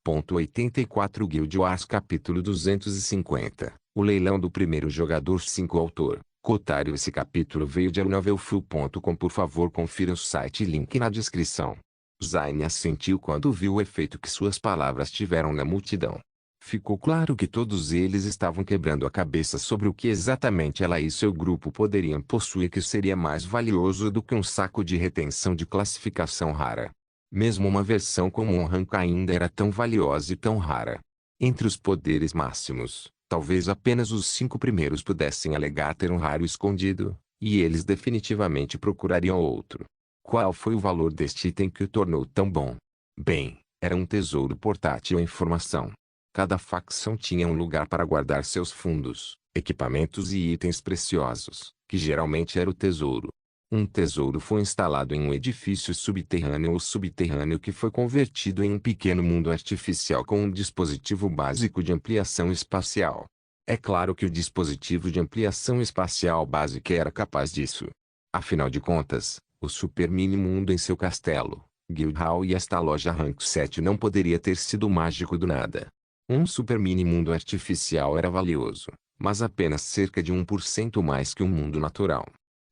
84 Guild Wars Capítulo 250 O leilão do primeiro jogador 5 Autor Cotário. Esse capítulo veio de novelfull.com. Por favor, confira o site, link na descrição. Zayn assentiu quando viu o efeito que suas palavras tiveram na multidão. Ficou claro que todos eles estavam quebrando a cabeça sobre o que exatamente ela e seu grupo poderiam possuir que seria mais valioso do que um saco de retenção de classificação rara. Mesmo uma versão como um rank ainda era tão valiosa e tão rara. Entre os poderes máximos, talvez apenas os 5 primeiros pudessem alegar ter um raro escondido, e eles definitivamente procurariam outro. Qual foi o valor deste item que o tornou tão bom? Bem, era um tesouro portátil em formação. Cada facção tinha um lugar para guardar seus fundos, equipamentos e itens preciosos, que geralmente era o tesouro. Um tesouro foi instalado em um edifício subterrâneo ou subterrâneo que foi convertido em um pequeno mundo artificial com um dispositivo básico de ampliação espacial. É claro que o dispositivo de ampliação espacial básica era capaz disso. Afinal de contas, o super mini mundo em seu castelo, Guild Hall e esta loja Rank 7 não poderia ter sido mágico do nada. Um super mini mundo artificial era valioso, mas apenas cerca de 1% mais que um mundo natural.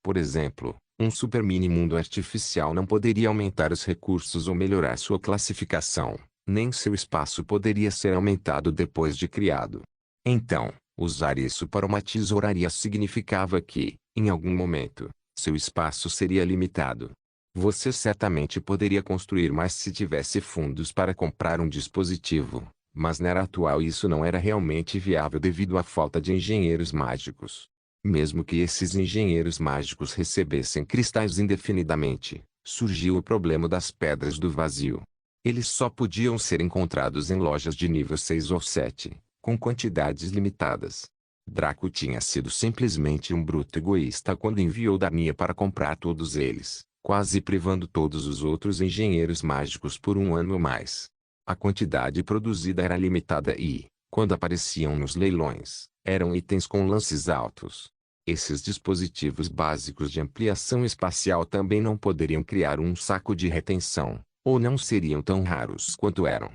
Por exemplo, um super mini mundo artificial não poderia aumentar os recursos ou melhorar sua classificação, nem seu espaço poderia ser aumentado depois de criado. Então, usar isso para uma tesouraria significava que, em algum momento, seu espaço seria limitado. Você certamente poderia construir mais se tivesse fundos para comprar um dispositivo, mas na era atual isso não era realmente viável devido à falta de engenheiros mágicos. Mesmo que esses engenheiros mágicos recebessem cristais indefinidamente, surgiu o problema das pedras do vazio. Eles só podiam ser encontrados em lojas de nível 6 ou 7, com quantidades limitadas. Draco tinha sido simplesmente um bruto egoísta quando enviou Darnia para comprar todos eles, quase privando todos os outros engenheiros mágicos por um ano ou mais. A quantidade produzida era limitada e, quando apareciam nos leilões, eram itens com lances altos. Esses dispositivos básicos de ampliação espacial também não poderiam criar um saco de retenção, ou não seriam tão raros quanto eram.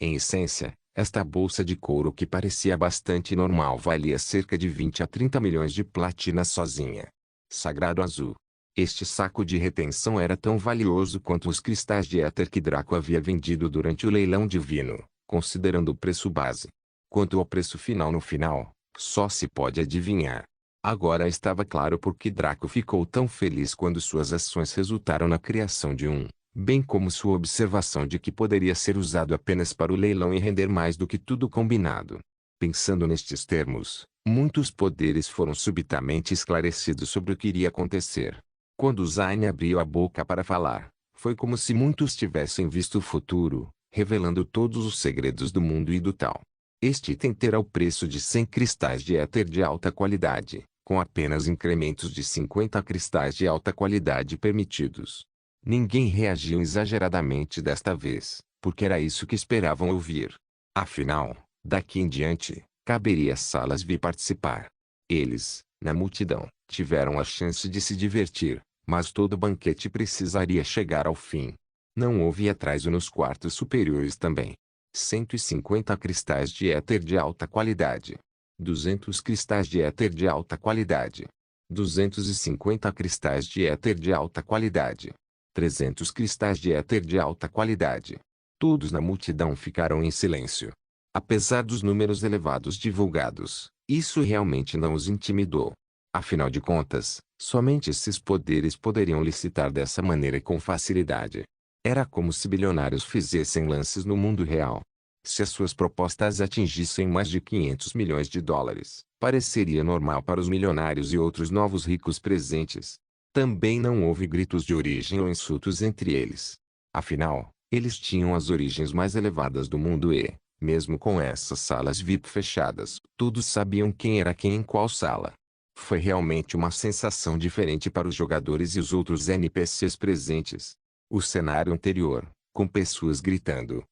Em essência, esta bolsa de couro que parecia bastante normal valia cerca de 20 a 30 milhões de platina sozinha. Sagrado Azul. Este saco de retenção era tão valioso quanto os cristais de éter que Draco havia vendido durante o leilão divino, considerando o preço base. Quanto ao preço final no final, só se pode adivinhar. Agora estava claro por que Draco ficou tão feliz quando suas ações resultaram na criação de um, bem como sua observação de que poderia ser usado apenas para o leilão e render mais do que tudo combinado. Pensando nestes termos, muitos poderes foram subitamente esclarecidos sobre o que iria acontecer. Quando Zayn abriu a boca para falar, foi como se muitos tivessem visto o futuro, revelando todos os segredos do mundo e do tal. Este item terá o preço de 100 cristais de éter de alta qualidade, com apenas incrementos de 50 cristais de alta qualidade permitidos. Ninguém reagiu exageradamente desta vez, porque era isso que esperavam ouvir. Afinal, daqui em diante, caberia às salas VIP participar. Eles, na multidão, tiveram a chance de se divertir, mas todo banquete precisaria chegar ao fim. Não houve atraso nos quartos superiores também. 150 cristais de éter de alta qualidade. 200 cristais de éter de alta qualidade. 250 cristais de éter de alta qualidade. 300 cristais de éter de alta qualidade. Todos na multidão ficaram em silêncio. Apesar dos números elevados divulgados, isso realmente não os intimidou. Afinal de contas, somente esses poderes poderiam licitar dessa maneira com facilidade. Era como se bilionários fizessem lances no mundo real. Se as suas propostas atingissem mais de 500 milhões de dólares, pareceria normal para os milionários e outros novos ricos presentes. Também não houve gritos de origem ou insultos entre eles. Afinal, eles tinham as origens mais elevadas do mundo e, mesmo com essas salas VIP fechadas, todos sabiam quem era quem em qual sala. Foi realmente uma sensação diferente para os jogadores e os outros NPCs presentes. O cenário anterior, com pessoas gritando,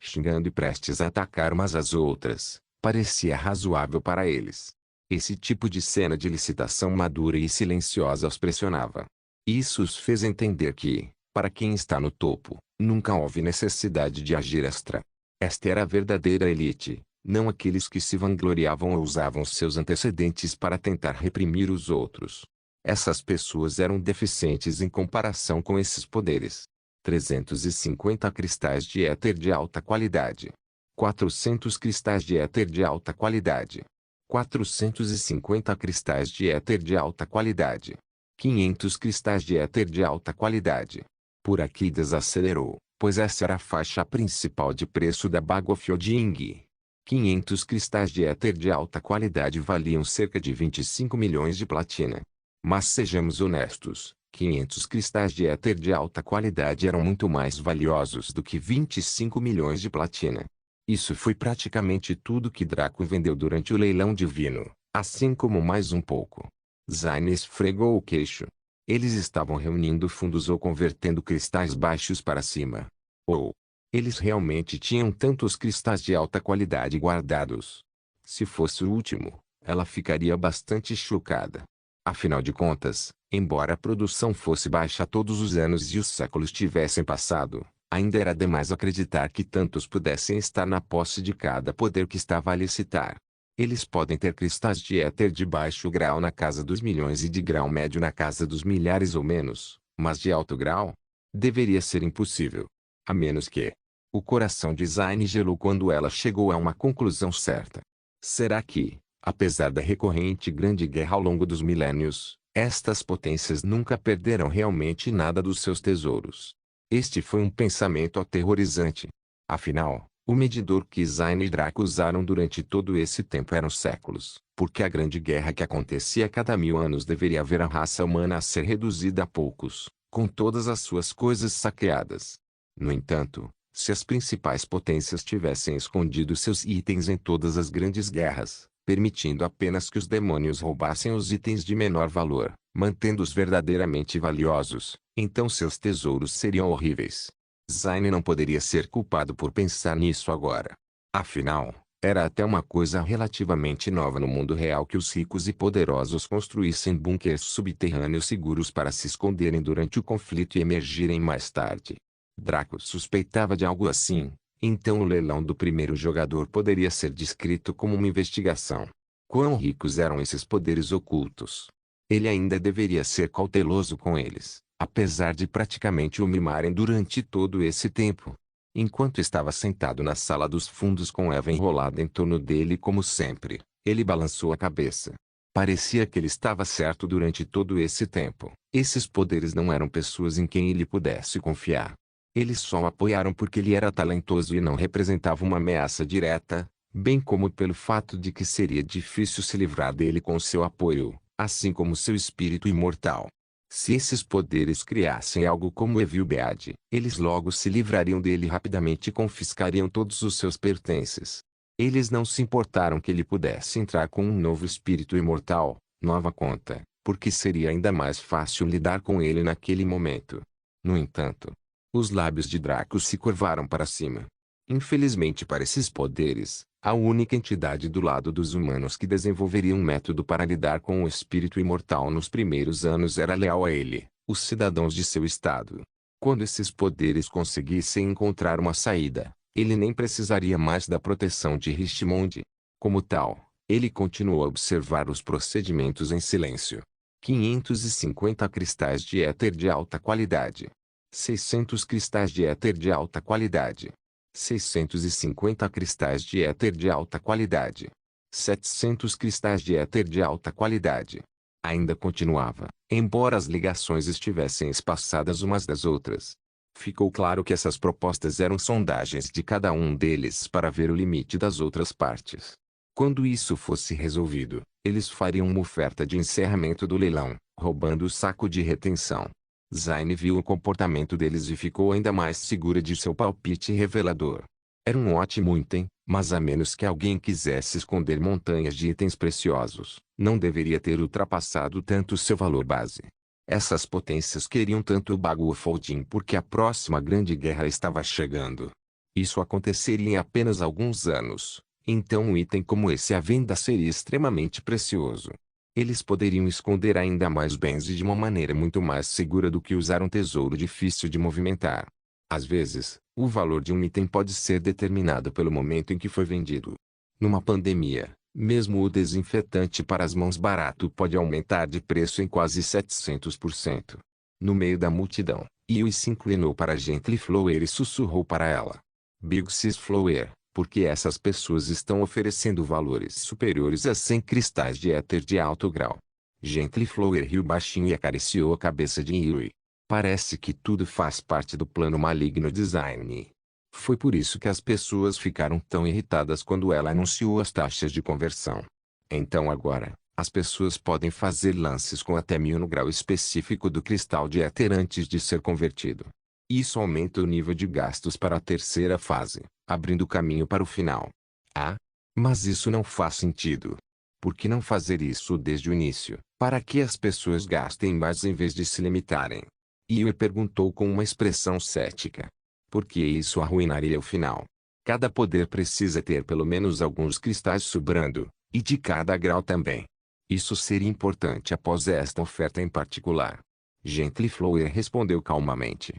xingando e prestes a atacar umas às outras, parecia razoável para eles. Esse tipo de cena de licitação madura e silenciosa os pressionava. Isso os fez entender que, para quem está no topo, nunca houve necessidade de agir extra. Esta era a verdadeira elite, não aqueles que se vangloriavam ou usavam seus antecedentes para tentar reprimir os outros. Essas pessoas eram deficientes em comparação com esses poderes. 350 cristais de éter de alta qualidade. 400 cristais de éter de alta qualidade. 450 cristais de éter de alta qualidade. 500 cristais de éter de alta qualidade. Por aqui desacelerou, pois essa era a faixa principal de preço da Bagofyoding. 500 cristais de éter de alta qualidade valiam cerca de 25 milhões de platina. Mas sejamos honestos, 500 cristais de éter de alta qualidade eram muito mais valiosos do que 25 milhões de platina. Isso foi praticamente tudo que Draco vendeu durante o leilão divino, assim como mais um pouco. Zayn esfregou o queixo. Eles estavam reunindo fundos ou convertendo cristais baixos para cima. Ou eles realmente tinham tantos cristais de alta qualidade guardados. Se fosse o último, ela ficaria bastante chocada. Afinal de contas, embora a produção fosse baixa todos os anos e os séculos tivessem passado, ainda era demais acreditar que tantos pudessem estar na posse de cada poder que estava a licitar. Eles podem ter cristais de éter de baixo grau na casa dos milhões e de grau médio na casa dos milhares ou menos, mas de alto grau? Deveria ser impossível. A menos que... O coração de Zayn gelou quando ela chegou a uma conclusão certa. Será que, apesar da recorrente grande guerra ao longo dos milênios, estas potências nunca perderam realmente nada dos seus tesouros? Este foi um pensamento aterrorizante. Afinal, o medidor que Zayn e Draco usaram durante todo esse tempo eram séculos, porque a grande guerra que acontecia a cada 1000 anos deveria ver a raça humana a ser reduzida a poucos, com todas as suas coisas saqueadas. No entanto, se as principais potências tivessem escondido seus itens em todas as grandes guerras, permitindo apenas que os demônios roubassem os itens de menor valor, mantendo-os verdadeiramente valiosos, então seus tesouros seriam horríveis. Zayn não poderia ser culpado por pensar nisso agora. Afinal, era até uma coisa relativamente nova no mundo real que os ricos e poderosos construíssem bunkers subterrâneos seguros para se esconderem durante o conflito e emergirem mais tarde. Draco suspeitava de algo assim, então o leilão do primeiro jogador poderia ser descrito como uma investigação. Quão ricos eram esses poderes ocultos? Ele ainda deveria ser cauteloso com eles, apesar de praticamente o mimarem durante todo esse tempo. Enquanto estava sentado na sala dos fundos com Eva enrolada em torno dele como sempre, ele balançou a cabeça. Parecia que ele estava certo durante todo esse tempo. Esses poderes não eram pessoas em quem ele pudesse confiar. Eles só o apoiaram porque ele era talentoso e não representava uma ameaça direta, bem como pelo fato de que seria difícil se livrar dele com seu apoio, assim como seu espírito imortal. Se esses poderes criassem algo como Evil Bead, eles logo se livrariam dele rapidamente e confiscariam todos os seus pertences. Eles não se importaram que ele pudesse entrar com um novo espírito imortal, nova conta, porque seria ainda mais fácil lidar com ele naquele momento. No entanto, os lábios de Draco se curvaram para cima. Infelizmente para esses poderes, a única entidade do lado dos humanos que desenvolveria um método para lidar com o espírito imortal nos primeiros anos era leal a ele, os cidadãos de seu estado. Quando esses poderes conseguissem encontrar uma saída, ele nem precisaria mais da proteção de Richmond. Como tal, ele continuou a observar os procedimentos em silêncio. 550 cristais de éter de alta qualidade. 600 cristais de éter de alta qualidade. 650 cristais de éter de alta qualidade. 700 cristais de éter de alta qualidade. Ainda continuava, embora as ligações estivessem espaçadas umas das outras. Ficou claro que essas propostas eram sondagens de cada um deles para ver o limite das outras partes. Quando isso fosse resolvido, eles fariam uma oferta de encerramento do leilão, roubando o saco de retenção. Zayn viu o comportamento deles e ficou ainda mais segura de seu palpite revelador. Era um ótimo item, mas a menos que alguém quisesse esconder montanhas de itens preciosos, não deveria ter ultrapassado tanto seu valor base. Essas potências queriam tanto o Bagufodin porque a próxima grande guerra estava chegando. Isso aconteceria em apenas alguns anos, então um item como esse à venda seria extremamente precioso. Eles poderiam esconder ainda mais bens e de uma maneira muito mais segura do que usar um tesouro difícil de movimentar. Às vezes, O valor de um item pode ser determinado pelo momento em que foi vendido. Numa pandemia, mesmo o desinfetante para as mãos barato pode aumentar de preço em quase 700%. No meio da multidão, Yui se inclinou para Gently Flower e sussurrou para ela. Big Sis Flower, porque essas pessoas estão oferecendo valores superiores a 100 cristais de éter de alto grau. Gently Flower riu baixinho e acariciou a cabeça de Yui. Parece que tudo faz parte do plano maligno design. Foi por isso que as pessoas ficaram tão irritadas quando ela anunciou as taxas de conversão. Então agora, as pessoas podem fazer lances com até 1000 no grau específico do cristal de éter antes de ser convertido. Isso aumenta o nível de gastos para a terceira fase, abrindo caminho para o final. Ah, mas isso não faz sentido. Por que não fazer isso desde o início, para que as pessoas gastem mais em vez de se limitarem? Yui perguntou com uma expressão cética. Porque isso arruinaria o final. Cada poder precisa ter pelo menos alguns cristais sobrando, e de cada grau também. Isso seria importante após esta oferta em particular. Gently Flower respondeu calmamente.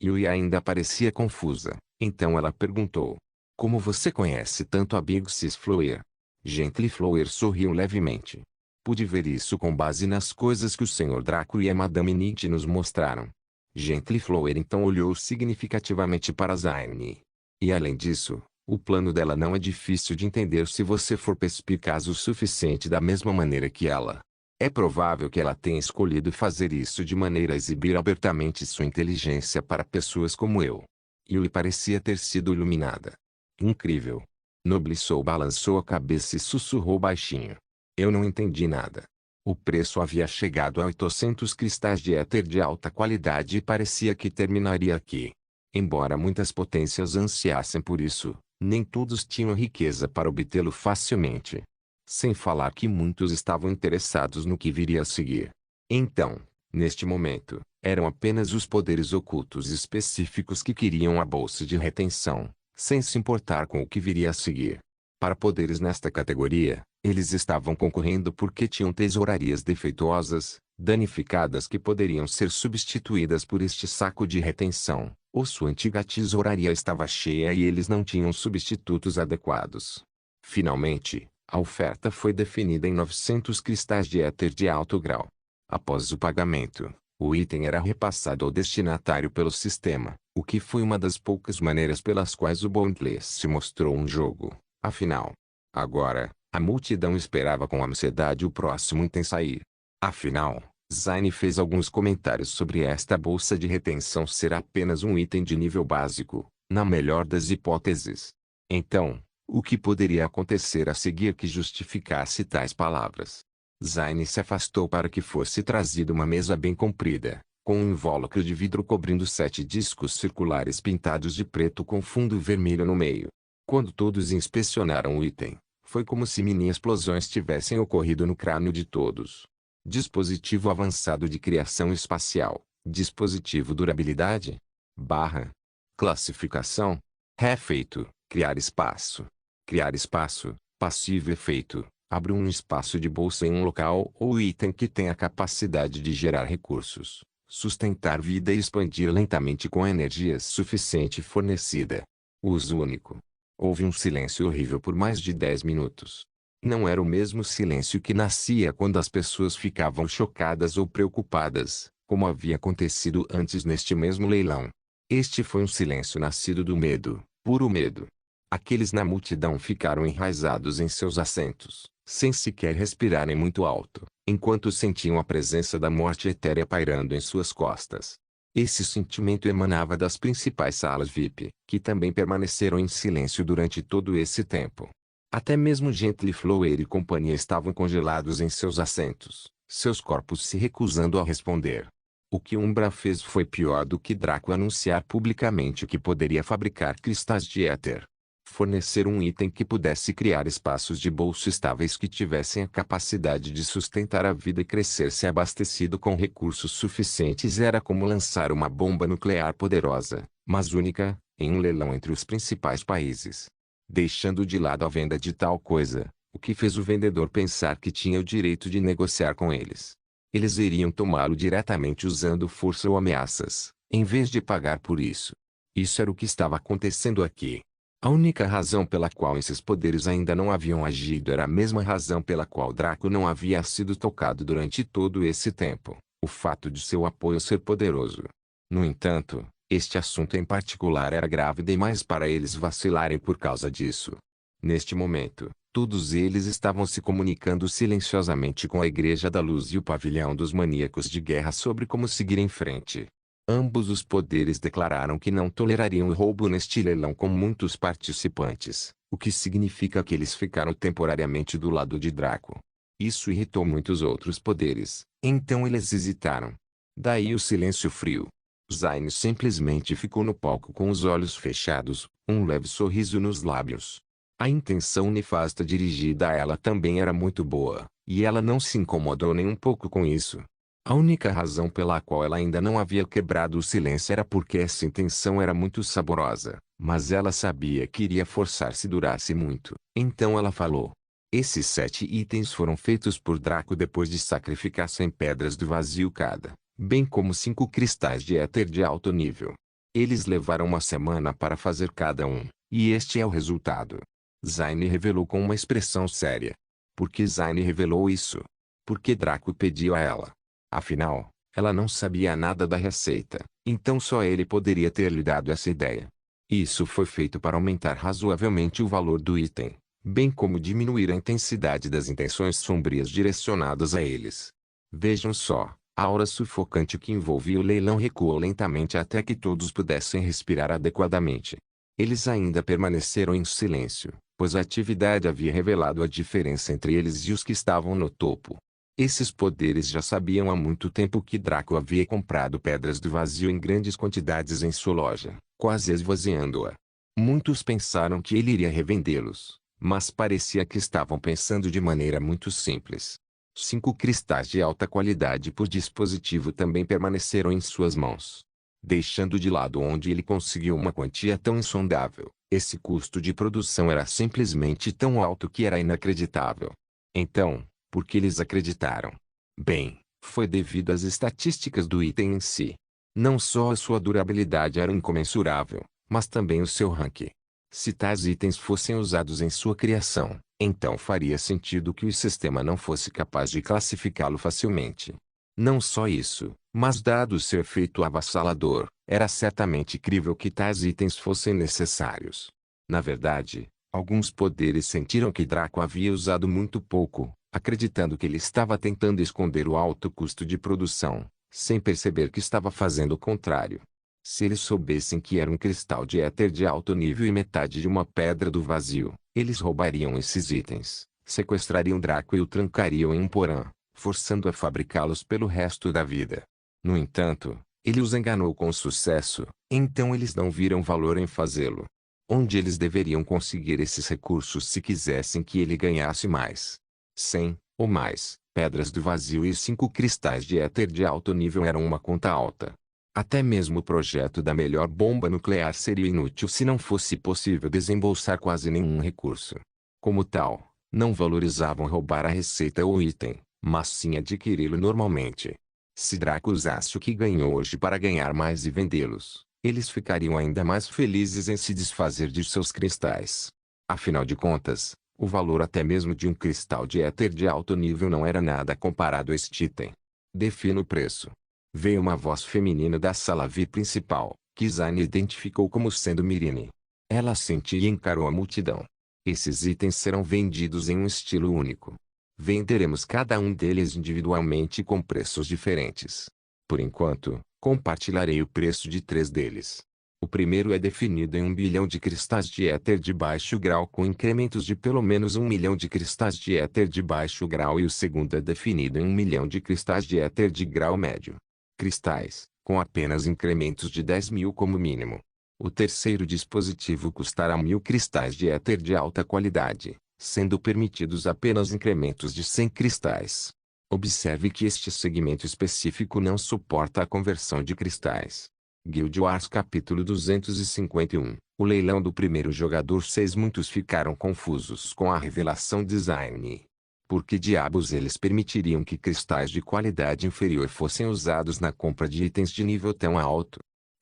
Yui ainda parecia confusa, então ela perguntou. Como você conhece tanto a Big Sis Flower? Gently Flower sorriu levemente. Pude ver isso com base nas coisas que o Sr. Draco e a Madame Nietzsche nos mostraram. Gently Flower então olhou significativamente para Zaine. E além disso, o plano dela não é difícil de entender se você for perspicaz o suficiente da mesma maneira que ela. É provável que ela tenha escolhido fazer isso de maneira a exibir abertamente sua inteligência para pessoas como eu. Yui parecia ter sido iluminada. Incrível. Nobliçou balançou a cabeça e sussurrou baixinho. Eu não entendi nada. O preço havia chegado a 800 cristais de éter de alta qualidade e parecia que terminaria aqui. Embora muitas potências ansiassem por isso, nem todos tinham riqueza para obtê-lo facilmente. Sem falar que muitos estavam interessados no que viria a seguir. Então, neste momento, eram apenas os poderes ocultos específicos que queriam a bolsa de retenção, sem se importar com o que viria a seguir. Para poderes nesta categoria, eles estavam concorrendo porque tinham tesourarias defeituosas, danificadas que poderiam ser substituídas por este saco de retenção, ou sua antiga tesouraria estava cheia e eles não tinham substitutos adequados. Finalmente, a oferta foi definida em 900 cristais de éter de alto grau. Após o pagamento, o item era repassado ao destinatário pelo sistema, o que foi uma das poucas maneiras pelas quais o Boundless se mostrou um jogo. Afinal, agora, a multidão esperava com ansiedade o próximo item sair. Afinal, Zaine fez alguns comentários sobre esta bolsa de retenção ser apenas um item de nível básico, na melhor das hipóteses. Então, o que poderia acontecer a seguir que justificasse tais palavras? Zaine se afastou para que fosse trazida uma mesa bem comprida, com um invólucro de vidro cobrindo 7 discos circulares pintados de preto com fundo vermelho no meio. Quando todos inspecionaram o item, foi como se mini explosões tivessem ocorrido no crânio de todos. Dispositivo avançado de criação espacial. Dispositivo durabilidade. Barra. Classificação. Refeito. Criar espaço. Criar espaço. Passivo efeito. Abre um espaço de bolsa em um local ou item que tem a capacidade de gerar recursos, sustentar vida e expandir lentamente com a energia suficiente fornecida. Uso único. Houve um silêncio horrível por mais de 10 minutos. Não era o mesmo silêncio que nascia quando as pessoas ficavam chocadas ou preocupadas, como havia acontecido antes neste mesmo leilão. Este foi um silêncio nascido do medo, puro medo. Aqueles na multidão ficaram enraizados em seus assentos, sem sequer respirarem muito alto, enquanto sentiam a presença da morte etérea pairando em suas costas. Esse sentimento emanava das principais salas VIP, que também permaneceram em silêncio durante todo esse tempo. Até mesmo Gently Flower e companhia estavam congelados em seus assentos, seus corpos se recusando a responder. O que Umbra fez foi pior do que Draco anunciar publicamente que poderia fabricar cristais de éter. Fornecer um item que pudesse criar espaços de bolso estáveis que tivessem a capacidade de sustentar a vida e crescer se abastecido com recursos suficientes era como lançar uma bomba nuclear poderosa, mas única, em um leilão entre os principais países. Deixando de lado a venda de tal coisa, o que fez o vendedor pensar que tinha o direito de negociar com eles. Eles iriam tomá-lo diretamente usando força ou ameaças, em vez de pagar por isso. Isso era o que estava acontecendo aqui. A única razão pela qual esses poderes ainda não haviam agido era a mesma razão pela qual Draco não havia sido tocado durante todo esse tempo, o fato de seu apoio ser poderoso. No entanto, este assunto em particular era grave demais para eles vacilarem por causa disso. Neste momento, todos eles estavam se comunicando silenciosamente com a Igreja da Luz e o Pavilhão dos Maníacos de Guerra sobre como seguir em frente. Ambos os poderes declararam que não tolerariam o roubo neste leilão com muitos participantes, o que significa que eles ficaram temporariamente do lado de Draco. Isso irritou muitos outros poderes, então eles hesitaram. Daí o silêncio frio. Zayn simplesmente ficou no palco com os olhos fechados, um leve sorriso nos lábios. A intenção nefasta dirigida a ela também era muito boa, e ela não se incomodou nem um pouco com isso. A única razão pela qual ela ainda não havia quebrado o silêncio era porque essa intenção era muito saborosa, mas ela sabia que iria forçar se durasse muito. Então ela falou: esses 7 itens foram feitos por Draco depois de sacrificar 100 pedras do vazio cada, bem como 5 cristais de éter de alto nível. Eles levaram uma semana para fazer cada um, e este é o resultado. Zayn revelou com uma expressão séria. Por que Zayn revelou isso? Porque Draco pediu a ela. Afinal, ela não sabia nada da receita, então só ele poderia ter lhe dado essa ideia. Isso foi feito para aumentar razoavelmente o valor do item, bem como diminuir a intensidade das intenções sombrias direcionadas a eles. Vejam só, a aura sufocante que envolvia o leilão recuou lentamente até que todos pudessem respirar adequadamente. Eles ainda permaneceram em silêncio, pois a atividade havia revelado a diferença entre eles e os que estavam no topo. Esses poderes já sabiam há muito tempo que Draco havia comprado pedras do vazio em grandes quantidades em sua loja, quase esvaziando-a. Muitos pensaram que ele iria revendê-los, mas parecia que estavam pensando de maneira muito simples. 5 cristais de alta qualidade por dispositivo também permaneceram em suas mãos. Deixando de lado onde ele conseguiu uma quantia tão insondável, esse custo de produção era simplesmente tão alto que era inacreditável. Então, por que eles acreditaram? Bem, foi devido às estatísticas do item em si. Não só a sua durabilidade era incomensurável, mas também o seu rank. Se tais itens fossem usados em sua criação, então faria sentido que o sistema não fosse capaz de classificá-lo facilmente. Não só isso, mas dado o seu efeito avassalador, era certamente crível que tais itens fossem necessários. Na verdade, alguns poderes sentiram que Draco havia usado muito pouco, acreditando que ele estava tentando esconder o alto custo de produção, sem perceber que estava fazendo o contrário. Se eles soubessem que era um cristal de éter de alto nível e metade de uma pedra do vazio, eles roubariam esses itens, sequestrariam Draco e o trancariam em um porão, forçando a fabricá-los pelo resto da vida. No entanto, ele os enganou com sucesso, então eles não viram valor em fazê-lo. Onde eles deveriam conseguir esses recursos se quisessem que ele ganhasse mais? 100, ou mais, pedras do vazio e 5 cristais de éter de alto nível eram uma conta alta. Até mesmo o projeto da melhor bomba nuclear seria inútil se não fosse possível desembolsar quase nenhum recurso. Como tal, não valorizavam roubar a receita ou o item, mas sim adquiri-lo normalmente. Se Draco usasse o que ganhou hoje para ganhar mais e vendê-los, eles ficariam ainda mais felizes em se desfazer de seus cristais. Afinal de contas, o valor até mesmo de um cristal de éter de alto nível não era nada comparado a este item. Defina o preço. Veio uma voz feminina da sala VIP principal, que Zayn identificou como sendo Mirine. Ela assentiu e encarou a multidão. Esses itens serão vendidos em um estilo único. Venderemos cada um deles individualmente com preços diferentes. Por enquanto, compartilharei o preço de 3 deles. O primeiro é definido em 1 bilhão de cristais de éter de baixo grau com incrementos de pelo menos 1 milhão de cristais de éter de baixo grau e o segundo é definido em 1 milhão de cristais de éter de grau médio. Cristais, com apenas incrementos de 10 mil como mínimo. O terceiro dispositivo custará 1.000 cristais de éter de alta qualidade, sendo permitidos apenas incrementos de 100 cristais. Observe que este segmento específico não suporta a conversão de cristais. Guild Wars capítulo 251, o leilão do primeiro jogador 6. Muitos ficaram confusos com a revelação de Zayn. Por que diabos eles permitiriam que cristais de qualidade inferior fossem usados na compra de itens de nível tão alto?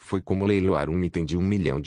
Foi como leiloar um item de US$ 1 milhão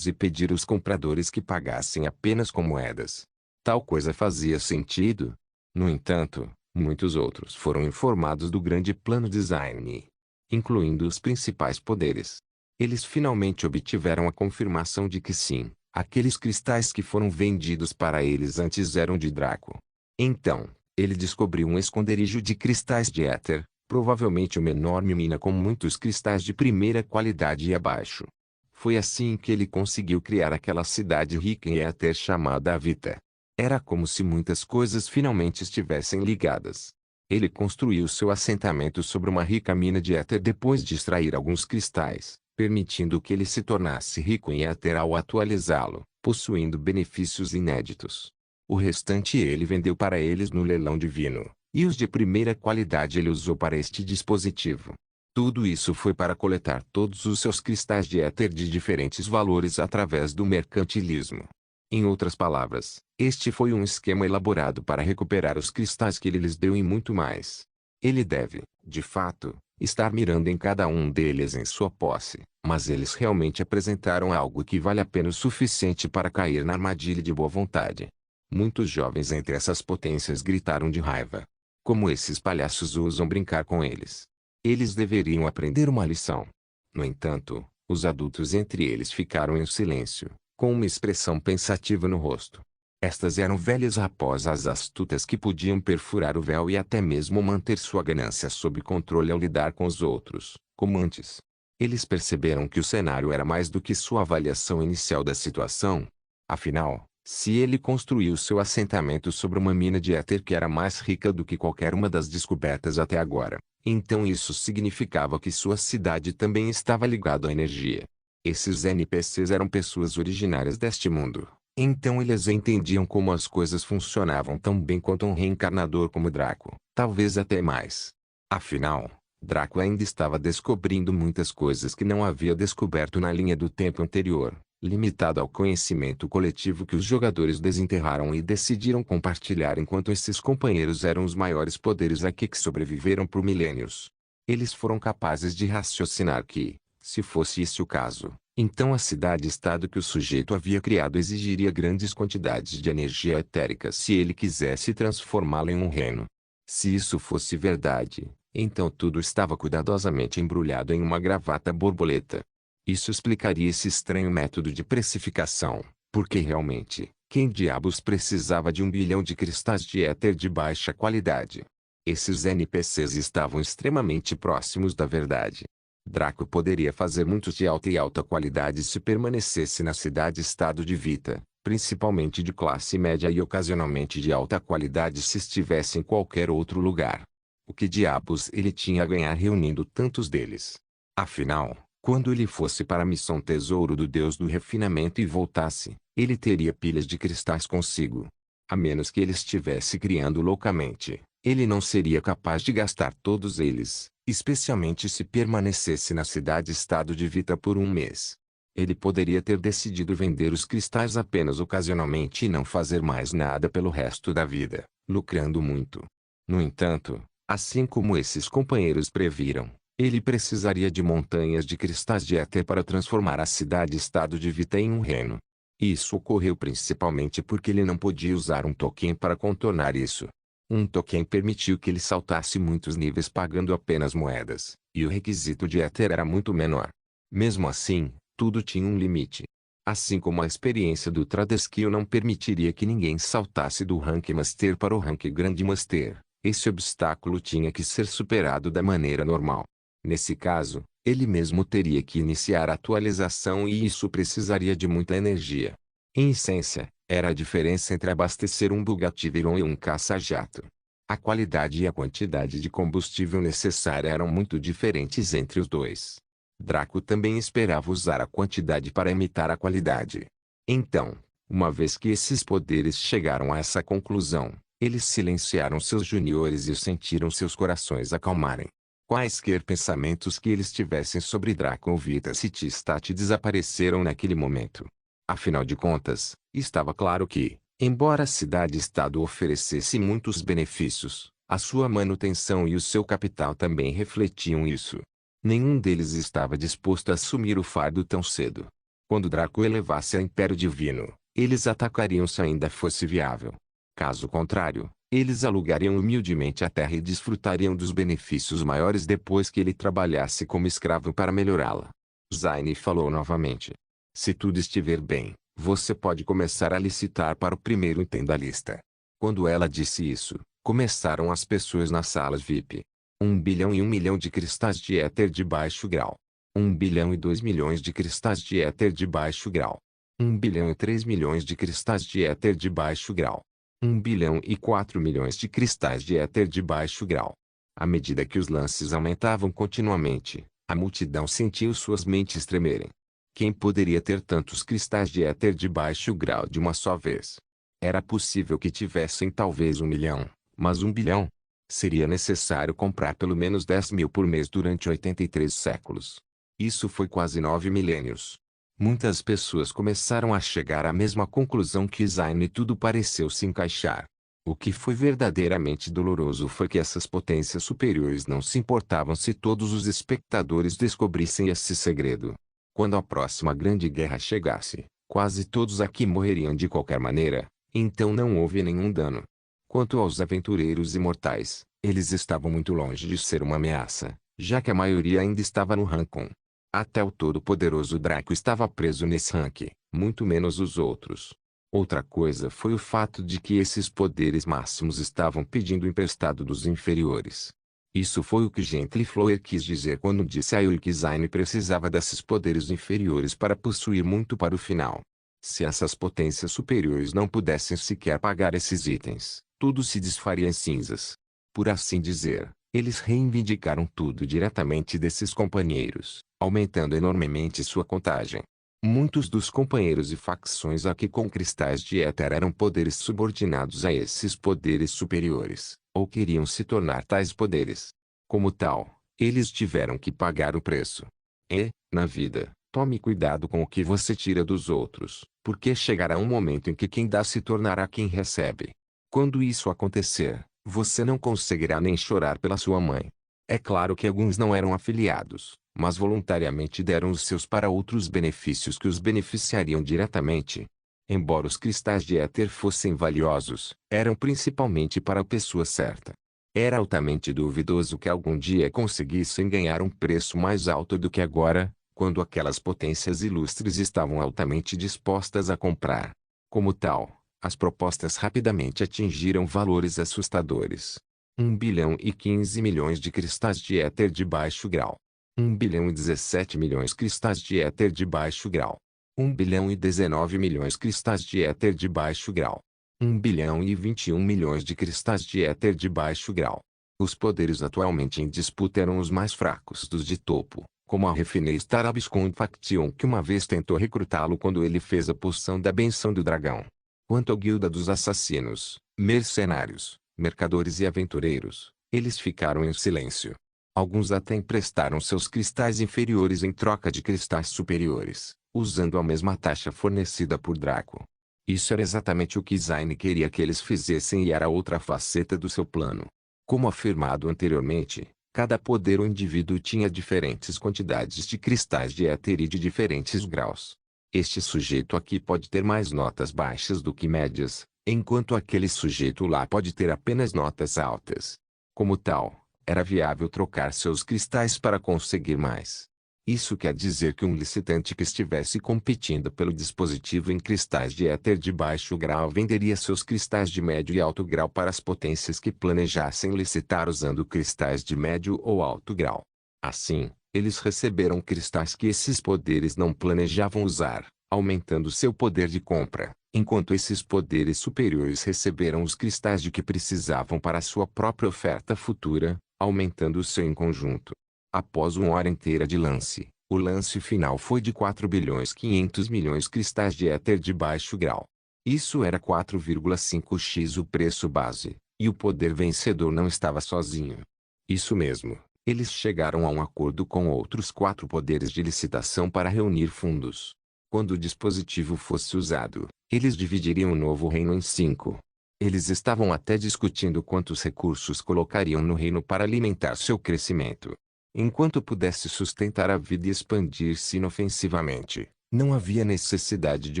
e pedir aos compradores que pagassem apenas com moedas. Tal coisa fazia sentido? No entanto, muitos outros foram informados do grande plano design, incluindo os principais poderes. Eles finalmente obtiveram a confirmação de que sim, aqueles cristais que foram vendidos para eles antes eram de Draco. Então, ele descobriu um esconderijo de cristais de éter, provavelmente uma enorme mina com muitos cristais de primeira qualidade e abaixo. Foi assim que ele conseguiu criar aquela cidade rica em éter chamada Avita. Era como se muitas coisas finalmente estivessem ligadas. Ele construiu seu assentamento sobre uma rica mina de éter depois de extrair alguns cristais, permitindo que ele se tornasse rico em éter ao atualizá-lo, possuindo benefícios inéditos. O restante ele vendeu para eles no leilão divino, e os de primeira qualidade ele usou para este dispositivo. Tudo isso foi para coletar todos os seus cristais de éter de diferentes valores através do mercantilismo. Em outras palavras, este foi um esquema elaborado para recuperar os cristais que ele lhes deu e muito mais. Ele deve, de fato, estar mirando em cada um deles em sua posse, mas eles realmente apresentaram algo que vale a pena o suficiente para cair na armadilha de boa vontade. Muitos jovens entre essas potências gritaram de raiva. Como esses palhaços ousam brincar com eles? Eles deveriam aprender uma lição. No entanto, os adultos entre eles ficaram em silêncio, com uma expressão pensativa no rosto. Estas eram velhas raposas astutas que podiam perfurar o véu e até mesmo manter sua ganância sob controle ao lidar com os outros, como antes. Eles perceberam que o cenário era mais do que sua avaliação inicial da situação. Afinal, se ele construiu seu assentamento sobre uma mina de éter que era mais rica do que qualquer uma das descobertas até agora, então isso significava que sua cidade também estava ligada à energia. Esses NPCs eram pessoas originárias deste mundo, então eles entendiam como as coisas funcionavam tão bem quanto um reencarnador como Draco, talvez até mais. Afinal, Draco ainda estava descobrindo muitas coisas que não havia descoberto na linha do tempo anterior, limitado ao conhecimento coletivo que os jogadores desenterraram e decidiram compartilhar enquanto esses companheiros eram os maiores poderes aqui que sobreviveram por milênios. Eles foram capazes de raciocinar que, se fosse esse o caso, então a cidade-estado que o sujeito havia criado exigiria grandes quantidades de energia etérica se ele quisesse transformá-la em um reino. Se isso fosse verdade, então tudo estava cuidadosamente embrulhado em uma gravata borboleta. Isso explicaria esse estranho método de precificação, porque realmente, quem diabos precisava de 1 bilhão de cristais de éter de baixa qualidade? Esses NPCs estavam extremamente próximos da verdade. Draco poderia fazer muitos de alta e alta qualidade se permanecesse na cidade-estado de Vita, principalmente de classe média e ocasionalmente de alta qualidade se estivesse em qualquer outro lugar. O que diabos ele tinha a ganhar reunindo tantos deles? Afinal, quando ele fosse para a missão Tesouro do Deus do Refinamento e voltasse, ele teria pilhas de cristais consigo. A menos que ele estivesse criando loucamente, ele não seria capaz de gastar todos eles, especialmente se permanecesse na cidade-estado de Vita por um mês. Ele poderia ter decidido vender os cristais apenas ocasionalmente e não fazer mais nada pelo resto da vida, lucrando muito. No entanto, assim como esses companheiros previram, ele precisaria de montanhas de cristais de éter para transformar a cidade-estado de Vita em um reino. Isso ocorreu principalmente porque ele não podia usar um token para contornar isso. Um token permitiu que ele saltasse muitos níveis pagando apenas moedas, e o requisito de éter era muito menor. Mesmo assim, tudo tinha um limite. Assim como a experiência do Tradeskill não permitiria que ninguém saltasse do rank Master para o rank Grandmaster, esse obstáculo tinha que ser superado da maneira normal. Nesse caso, ele mesmo teria que iniciar a atualização e isso precisaria de muita energia. Em essência, era a diferença entre abastecer um Bugatti Veyron e um caça-jato. A qualidade e a quantidade de combustível necessária eram muito diferentes entre os dois. Draco também esperava usar a quantidade para imitar a qualidade. Então, uma vez que esses poderes chegaram a essa conclusão, eles silenciaram seus juniores e sentiram seus corações acalmarem. Quaisquer pensamentos que eles tivessem sobre Draco ou Vita City Stat desapareceram naquele momento. Afinal de contas, estava claro que, embora a cidade-estado oferecesse muitos benefícios, a sua manutenção e o seu capital também refletiam isso. Nenhum deles estava disposto a assumir o fardo tão cedo. Quando Draco elevasse ao Império Divino, eles atacariam se ainda fosse viável. Caso contrário, eles alugariam humildemente a terra e desfrutariam dos benefícios maiores depois que ele trabalhasse como escravo para melhorá-la. Zaini falou novamente. Se tudo estiver bem, você pode começar a licitar para o primeiro item da lista. Quando ela disse isso, começaram as pessoas nas salas VIP. 1 bilhão e 1 milhão de cristais de éter de baixo grau. 1 bilhão e 2 milhões de cristais de éter de baixo grau. 1 bilhão e 3 milhões de cristais de éter de baixo grau. 1 bilhão e 4 milhões de cristais de éter de baixo grau. À medida que os lances aumentavam continuamente, a multidão sentiu suas mentes tremerem. Quem poderia ter tantos cristais de éter de baixo grau de uma só vez? Era possível que tivessem talvez 1 milhão, mas 1 bilhão? Seria necessário comprar pelo menos 10 mil por mês durante 83 séculos. Isso foi quase 9 milênios. Muitas pessoas começaram a chegar à mesma conclusão que Zayn e tudo pareceu se encaixar. O que foi verdadeiramente doloroso foi que essas potências superiores não se importavam se todos os espectadores descobrissem esse segredo. Quando a próxima grande guerra chegasse, quase todos aqui morreriam de qualquer maneira, então não houve nenhum dano. Quanto aos aventureiros imortais, eles estavam muito longe de ser uma ameaça, já que a maioria ainda estava no Rancon. Até o todo-poderoso Draco estava preso nesse rank, muito menos os outros. Outra coisa foi o fato de que esses poderes máximos estavam pedindo emprestado dos inferiores. Isso foi o que Gentleflower quis dizer quando disse a ele que Zayn precisava desses poderes inferiores para possuir muito para o final. Se essas potências superiores não pudessem sequer pagar esses itens, tudo se desfaria em cinzas. Por assim dizer, eles reivindicaram tudo diretamente desses companheiros, aumentando enormemente sua contagem. Muitos dos companheiros e facções aqui com cristais de éter eram poderes subordinados a esses poderes superiores, ou queriam se tornar tais poderes. Como tal, eles tiveram que pagar o preço. E, na vida, tome cuidado com o que você tira dos outros, porque chegará um momento em que quem dá se tornará quem recebe. Quando isso acontecer, você não conseguirá nem chorar pela sua mãe. É claro que alguns não eram afiliados, mas voluntariamente deram os seus para outros benefícios que os beneficiariam diretamente. Embora os cristais de éter fossem valiosos, eram principalmente para a pessoa certa. Era altamente duvidoso que algum dia conseguissem ganhar um preço mais alto do que agora, quando aquelas potências ilustres estavam altamente dispostas a comprar. Como tal, as propostas rapidamente atingiram valores assustadores. 1 bilhão e 15 milhões de cristais de éter de baixo grau. 1 bilhão e 17 milhões cristais de éter de baixo grau. 1 bilhão e 19 milhões cristais de éter de baixo grau. 1 bilhão e 21 milhões de cristais de éter de baixo grau. Os poderes atualmente em disputa eram os mais fracos dos de topo, como a Refinei Starabiscon Faction que uma vez tentou recrutá-lo quando ele fez a poção da benção do dragão. Quanto à guilda dos assassinos, mercenários, mercadores e aventureiros, eles ficaram em silêncio. Alguns até emprestaram seus cristais inferiores em troca de cristais superiores, usando a mesma taxa fornecida por Draco. Isso era exatamente o que Zayn queria que eles fizessem e era outra faceta do seu plano. Como afirmado anteriormente, cada poder ou indivíduo tinha diferentes quantidades de cristais de éter e de diferentes graus. Este sujeito aqui pode ter mais notas baixas do que médias, enquanto aquele sujeito lá pode ter apenas notas altas. Como tal, era viável trocar seus cristais para conseguir mais. Isso quer dizer que um licitante que estivesse competindo pelo dispositivo em cristais de éter de baixo grau venderia seus cristais de médio e alto grau para as potências que planejassem licitar usando cristais de médio ou alto grau. Assim, eles receberam cristais que esses poderes não planejavam usar, aumentando seu poder de compra, enquanto esses poderes superiores receberam os cristais de que precisavam para sua própria oferta futura, aumentando o seu em conjunto. Após uma hora inteira de lance, o lance final foi de 4 bilhões 500 milhões cristais de éter de baixo grau. Isso era 4,5x o preço base, e o poder vencedor não estava sozinho. Isso mesmo. Eles chegaram a um acordo com outros 4 poderes de licitação para reunir fundos. Quando o dispositivo fosse usado, eles dividiriam o novo reino em 5. Eles estavam até discutindo quantos recursos colocariam no reino para alimentar seu crescimento. Enquanto pudesse sustentar a vida e expandir-se inofensivamente, não havia necessidade de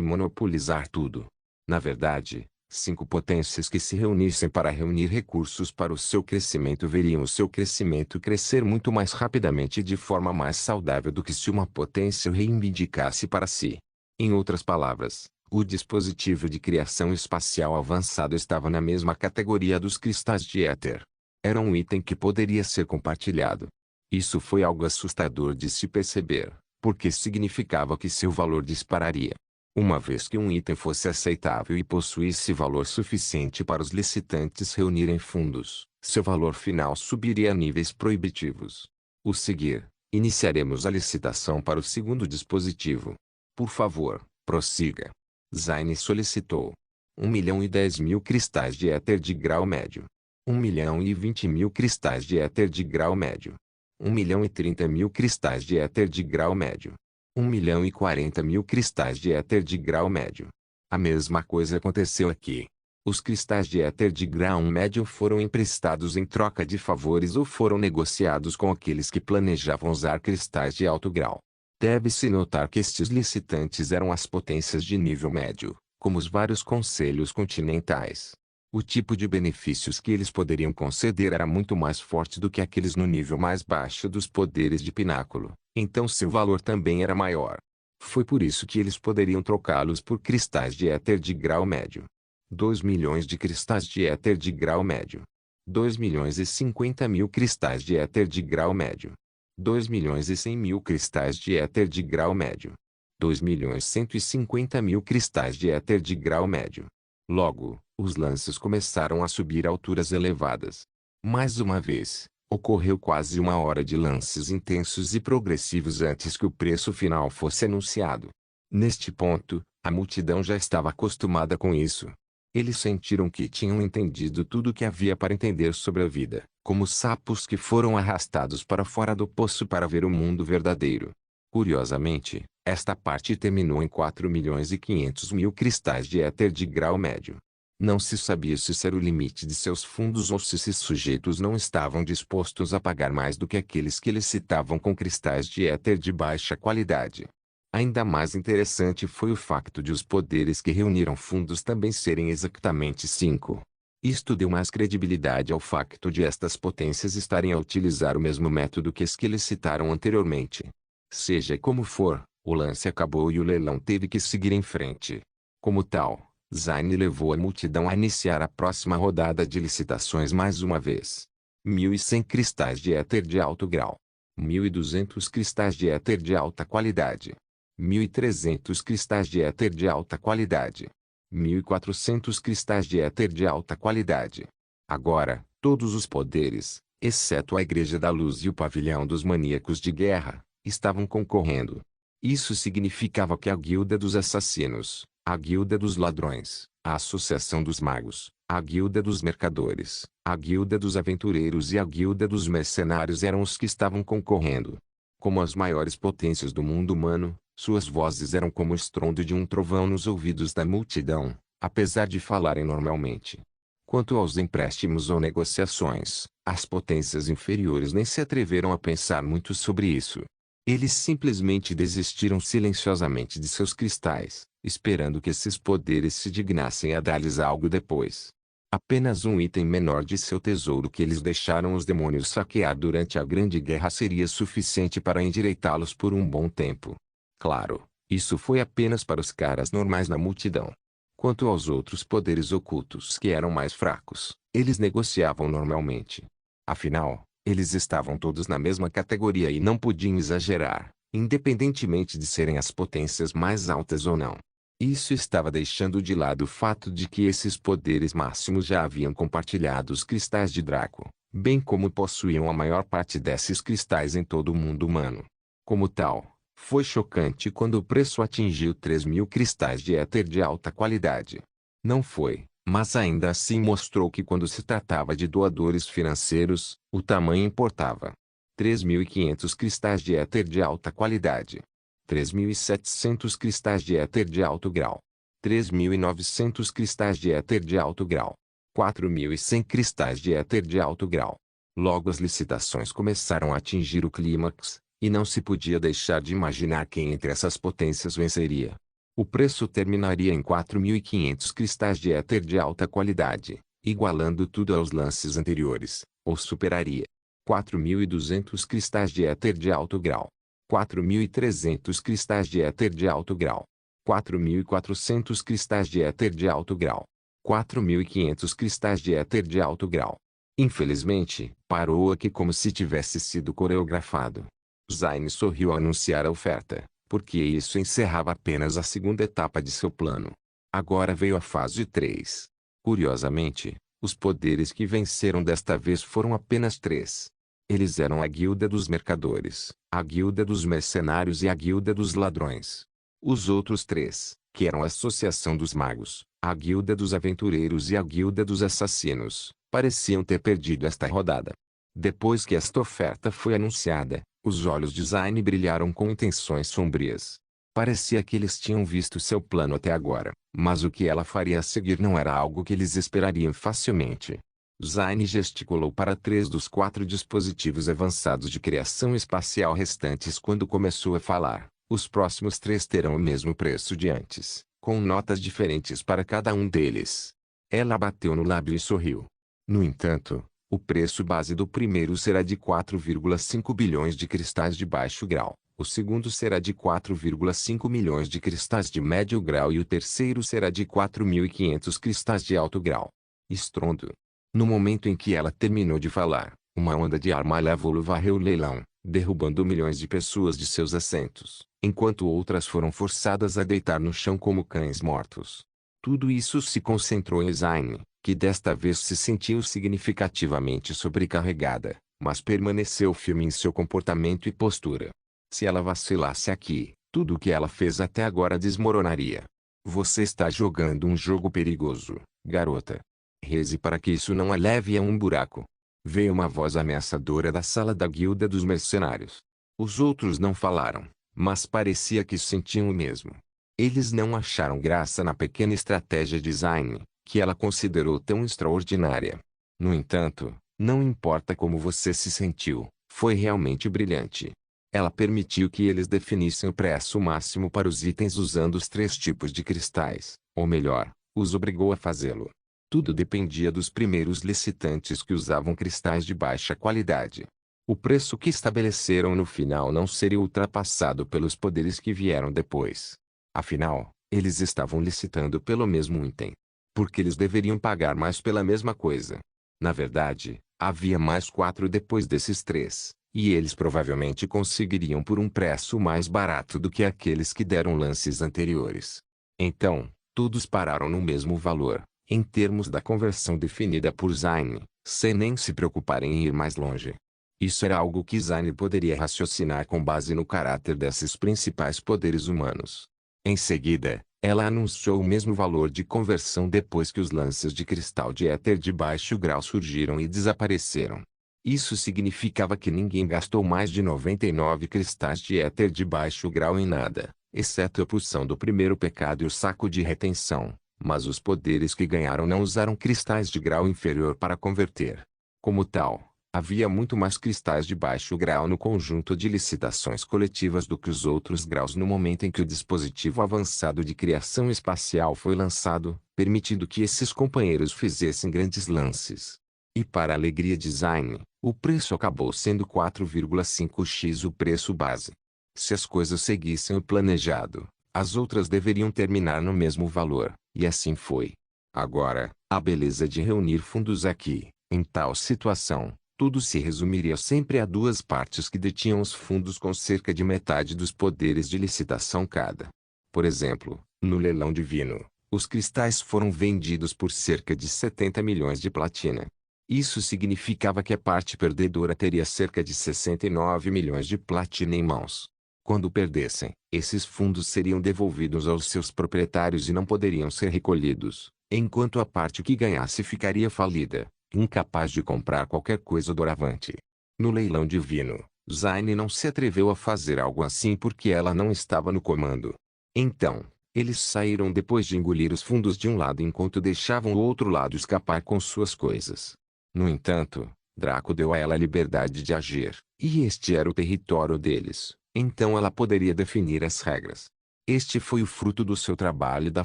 monopolizar tudo. Na verdade, 5 potências que se reunissem para reunir recursos para o seu crescimento veriam o seu crescimento crescer muito mais rapidamente e de forma mais saudável do que se uma potência o reivindicasse para si. Em outras palavras, o dispositivo de criação espacial avançado estava na mesma categoria dos cristais de éter. Era um item que poderia ser compartilhado. Isso foi algo assustador de se perceber, porque significava que seu valor dispararia. Uma vez que um item fosse aceitável e possuísse valor suficiente para os licitantes reunirem fundos, seu valor final subiria a níveis proibitivos. O seguir, iniciaremos a licitação para o segundo dispositivo. Por favor, prossiga. Zine solicitou 1.010.000 cristais de éter de grau médio. 1.020.000 cristais de éter de grau médio. 1.030.000 cristais de éter de grau médio. 1.040.000 cristais de éter de grau médio. A mesma coisa aconteceu aqui. Os cristais de éter de grau médio foram emprestados em troca de favores ou foram negociados com aqueles que planejavam usar cristais de alto grau. Deve-se notar que estes licitantes eram as potências de nível médio, como os vários conselhos continentais. O tipo de benefícios que eles poderiam conceder era muito mais forte do que aqueles no nível mais baixo dos poderes de pináculo, então seu valor também era maior. Foi por isso que eles poderiam trocá-los por cristais de éter de grau médio. 2 milhões de cristais de éter de grau médio. 2.050.000 cristais de éter de grau médio. 2.100.000 cristais de éter de grau médio. 2.150.000 cristais de éter de grau médio. Logo, os lances começaram a subir a alturas elevadas. Mais uma vez, ocorreu quase uma hora de lances intensos e progressivos antes que o preço final fosse anunciado. Neste ponto, a multidão já estava acostumada com isso. Eles sentiram que tinham entendido tudo o que havia para entender sobre a vida, como sapos que foram arrastados para fora do poço para ver o mundo verdadeiro. Curiosamente, esta parte terminou em 4.500.000 cristais de éter de grau médio. Não se sabia se esse era o limite de seus fundos ou se esses sujeitos não estavam dispostos a pagar mais do que aqueles que licitavam com cristais de éter de baixa qualidade. Ainda mais interessante foi o facto de os poderes que reuniram fundos também serem exatamente 5. Isto deu mais credibilidade ao facto de estas potências estarem a utilizar o mesmo método que as que licitaram anteriormente. Seja como for, o lance acabou e o leilão teve que seguir em frente. Como tal, Zine levou a multidão a iniciar a próxima rodada de licitações mais uma vez. 1.100 cristais de éter de alto grau. 1.200 cristais de éter de alta qualidade. 1.300 cristais de éter de alta qualidade. 1.400 cristais de éter de alta qualidade. Agora, todos os poderes, exceto a Igreja da Luz e o Pavilhão dos Maníacos de Guerra, estavam concorrendo. Isso significava que a Guilda dos Assassinos, a Guilda dos Ladrões, a Associação dos Magos, a Guilda dos Mercadores, a Guilda dos Aventureiros e a Guilda dos Mercenários eram os que estavam concorrendo. Como as maiores potências do mundo humano, suas vozes eram como o estrondo de um trovão nos ouvidos da multidão, apesar de falarem normalmente. Quanto aos empréstimos ou negociações, as potências inferiores nem se atreveram a pensar muito sobre isso. Eles simplesmente desistiram silenciosamente de seus cristais, esperando que esses poderes se dignassem a dar-lhes algo depois. Apenas um item menor de seu tesouro que eles deixaram os demônios saquear durante a Grande Guerra seria suficiente para endireitá-los por um bom tempo. Claro, isso foi apenas para os caras normais na multidão. Quanto aos outros poderes ocultos que eram mais fracos, eles negociavam normalmente. Afinal, eles estavam todos na mesma categoria e não podiam exagerar, independentemente de serem as potências mais altas ou não. Isso estava deixando de lado o fato de que esses poderes máximos já haviam compartilhado os cristais de Draco, bem como possuíam a maior parte desses cristais em todo o mundo humano. Como tal, foi chocante quando o preço atingiu 3.000 cristais de éter de alta qualidade. Não foi, mas ainda assim mostrou que quando se tratava de doadores financeiros, o tamanho importava. 3.500 cristais de éter de alta qualidade. 3.700 cristais de éter de alto grau. 3.900 cristais de éter de alto grau. 4.100 cristais de éter de alto grau. Logo as licitações começaram a atingir o clímax, e não se podia deixar de imaginar quem entre essas potências venceria. O preço terminaria em 4.500 cristais de éter de alta qualidade, igualando tudo aos lances anteriores, ou superaria. 4.200 cristais de éter de alto grau. 4.300 cristais de éter de alto grau. 4.400 cristais de éter de alto grau. 4.500 cristais de éter de alto grau. Infelizmente, parou aqui como se tivesse sido coreografado. Zayn sorriu ao anunciar a oferta, porque isso encerrava apenas a segunda etapa de seu plano. Agora veio a fase 3. Curiosamente, os poderes que venceram desta vez foram apenas 3. Eles eram a Guilda dos Mercadores, a Guilda dos Mercenários e a Guilda dos Ladrões. Os outros 3, que eram a Associação dos Magos, a Guilda dos Aventureiros e a Guilda dos Assassinos, pareciam ter perdido esta rodada. Depois que esta oferta foi anunciada, os olhos de Zayn brilharam com intenções sombrias. Parecia que eles tinham visto seu plano até agora, mas o que ela faria a seguir não era algo que eles esperariam facilmente. Zayn gesticulou para 3 dos 4 dispositivos avançados de criação espacial restantes quando começou a falar. Os próximos 3 terão o mesmo preço de antes, com notas diferentes para cada um deles. Ela bateu no lábio e sorriu. No entanto, o preço base do primeiro será de 4,5 bilhões de cristais de baixo grau, o segundo será de 4,5 milhões de cristais de médio grau e o terceiro será de 4.500 cristais de alto grau. Estrondo. No momento em que ela terminou de falar, uma onda de ar malévolo varreu o leilão, derrubando milhões de pessoas de seus assentos, enquanto outras foram forçadas a deitar no chão como cães mortos. Tudo isso se concentrou em Zayn, que desta vez se sentiu significativamente sobrecarregada, mas permaneceu firme em seu comportamento e postura. Se ela vacilasse aqui, tudo o que ela fez até agora desmoronaria. Você está jogando um jogo perigoso, garota. Reze para que isso não a leve a um buraco. Veio uma voz ameaçadora da sala da Guilda dos Mercenários. Os outros não falaram, mas parecia que sentiam o mesmo. Eles não acharam graça na pequena estratégia de Zayn, que ela considerou tão extraordinária. No entanto, não importa como você se sentiu, foi realmente brilhante. Ela permitiu que eles definissem o preço máximo para os itens usando os 3 tipos de cristais, ou melhor, os obrigou a fazê-lo. Tudo dependia dos primeiros licitantes que usavam cristais de baixa qualidade. O preço que estabeleceram no final não seria ultrapassado pelos poderes que vieram depois. Afinal, eles estavam licitando pelo mesmo item. Porque eles deveriam pagar mais pela mesma coisa. Na verdade, havia mais 4 depois desses 3, e eles provavelmente conseguiriam por um preço mais barato do que aqueles que deram lances anteriores. Então, todos pararam no mesmo valor, em termos da conversão definida por Zayn, sem nem se preocuparem em ir mais longe. Isso era algo que Zayn poderia raciocinar com base no caráter desses principais poderes humanos. Em seguida, ela anunciou o mesmo valor de conversão depois que os lances de cristal de éter de baixo grau surgiram e desapareceram. Isso significava que ninguém gastou mais de 99 cristais de éter de baixo grau em nada, exceto a pulsão do primeiro pecado e o saco de retenção, mas os poderes que ganharam não usaram cristais de grau inferior para converter. Como tal, havia muito mais cristais de baixo grau no conjunto de licitações coletivas do que os outros graus no momento em que o dispositivo avançado de criação espacial foi lançado, permitindo que esses companheiros fizessem grandes lances. E para a alegria de Zayn, o preço acabou sendo 4,5x o preço base. Se as coisas seguissem o planejado, as outras deveriam terminar no mesmo valor, e assim foi. Agora, a beleza de reunir fundos aqui, em tal situação, tudo se resumiria sempre a 2 partes que detinham os fundos com cerca de metade dos poderes de licitação cada. Por exemplo, no leilão divino, os cristais foram vendidos por cerca de 70 milhões de platina. Isso significava que a parte perdedora teria cerca de 69 milhões de platina em mãos. Quando perdessem, esses fundos seriam devolvidos aos seus proprietários e não poderiam ser recolhidos, enquanto a parte que ganhasse ficaria falida, incapaz de comprar qualquer coisa doravante. No leilão divino, Zayn não se atreveu a fazer algo assim porque ela não estava no comando. Então, eles saíram depois de engolir os fundos de um lado enquanto deixavam o outro lado escapar com suas coisas. No entanto, Draco deu a ela a liberdade de agir, e este era o território deles, então ela poderia definir as regras. Este foi o fruto do seu trabalho e da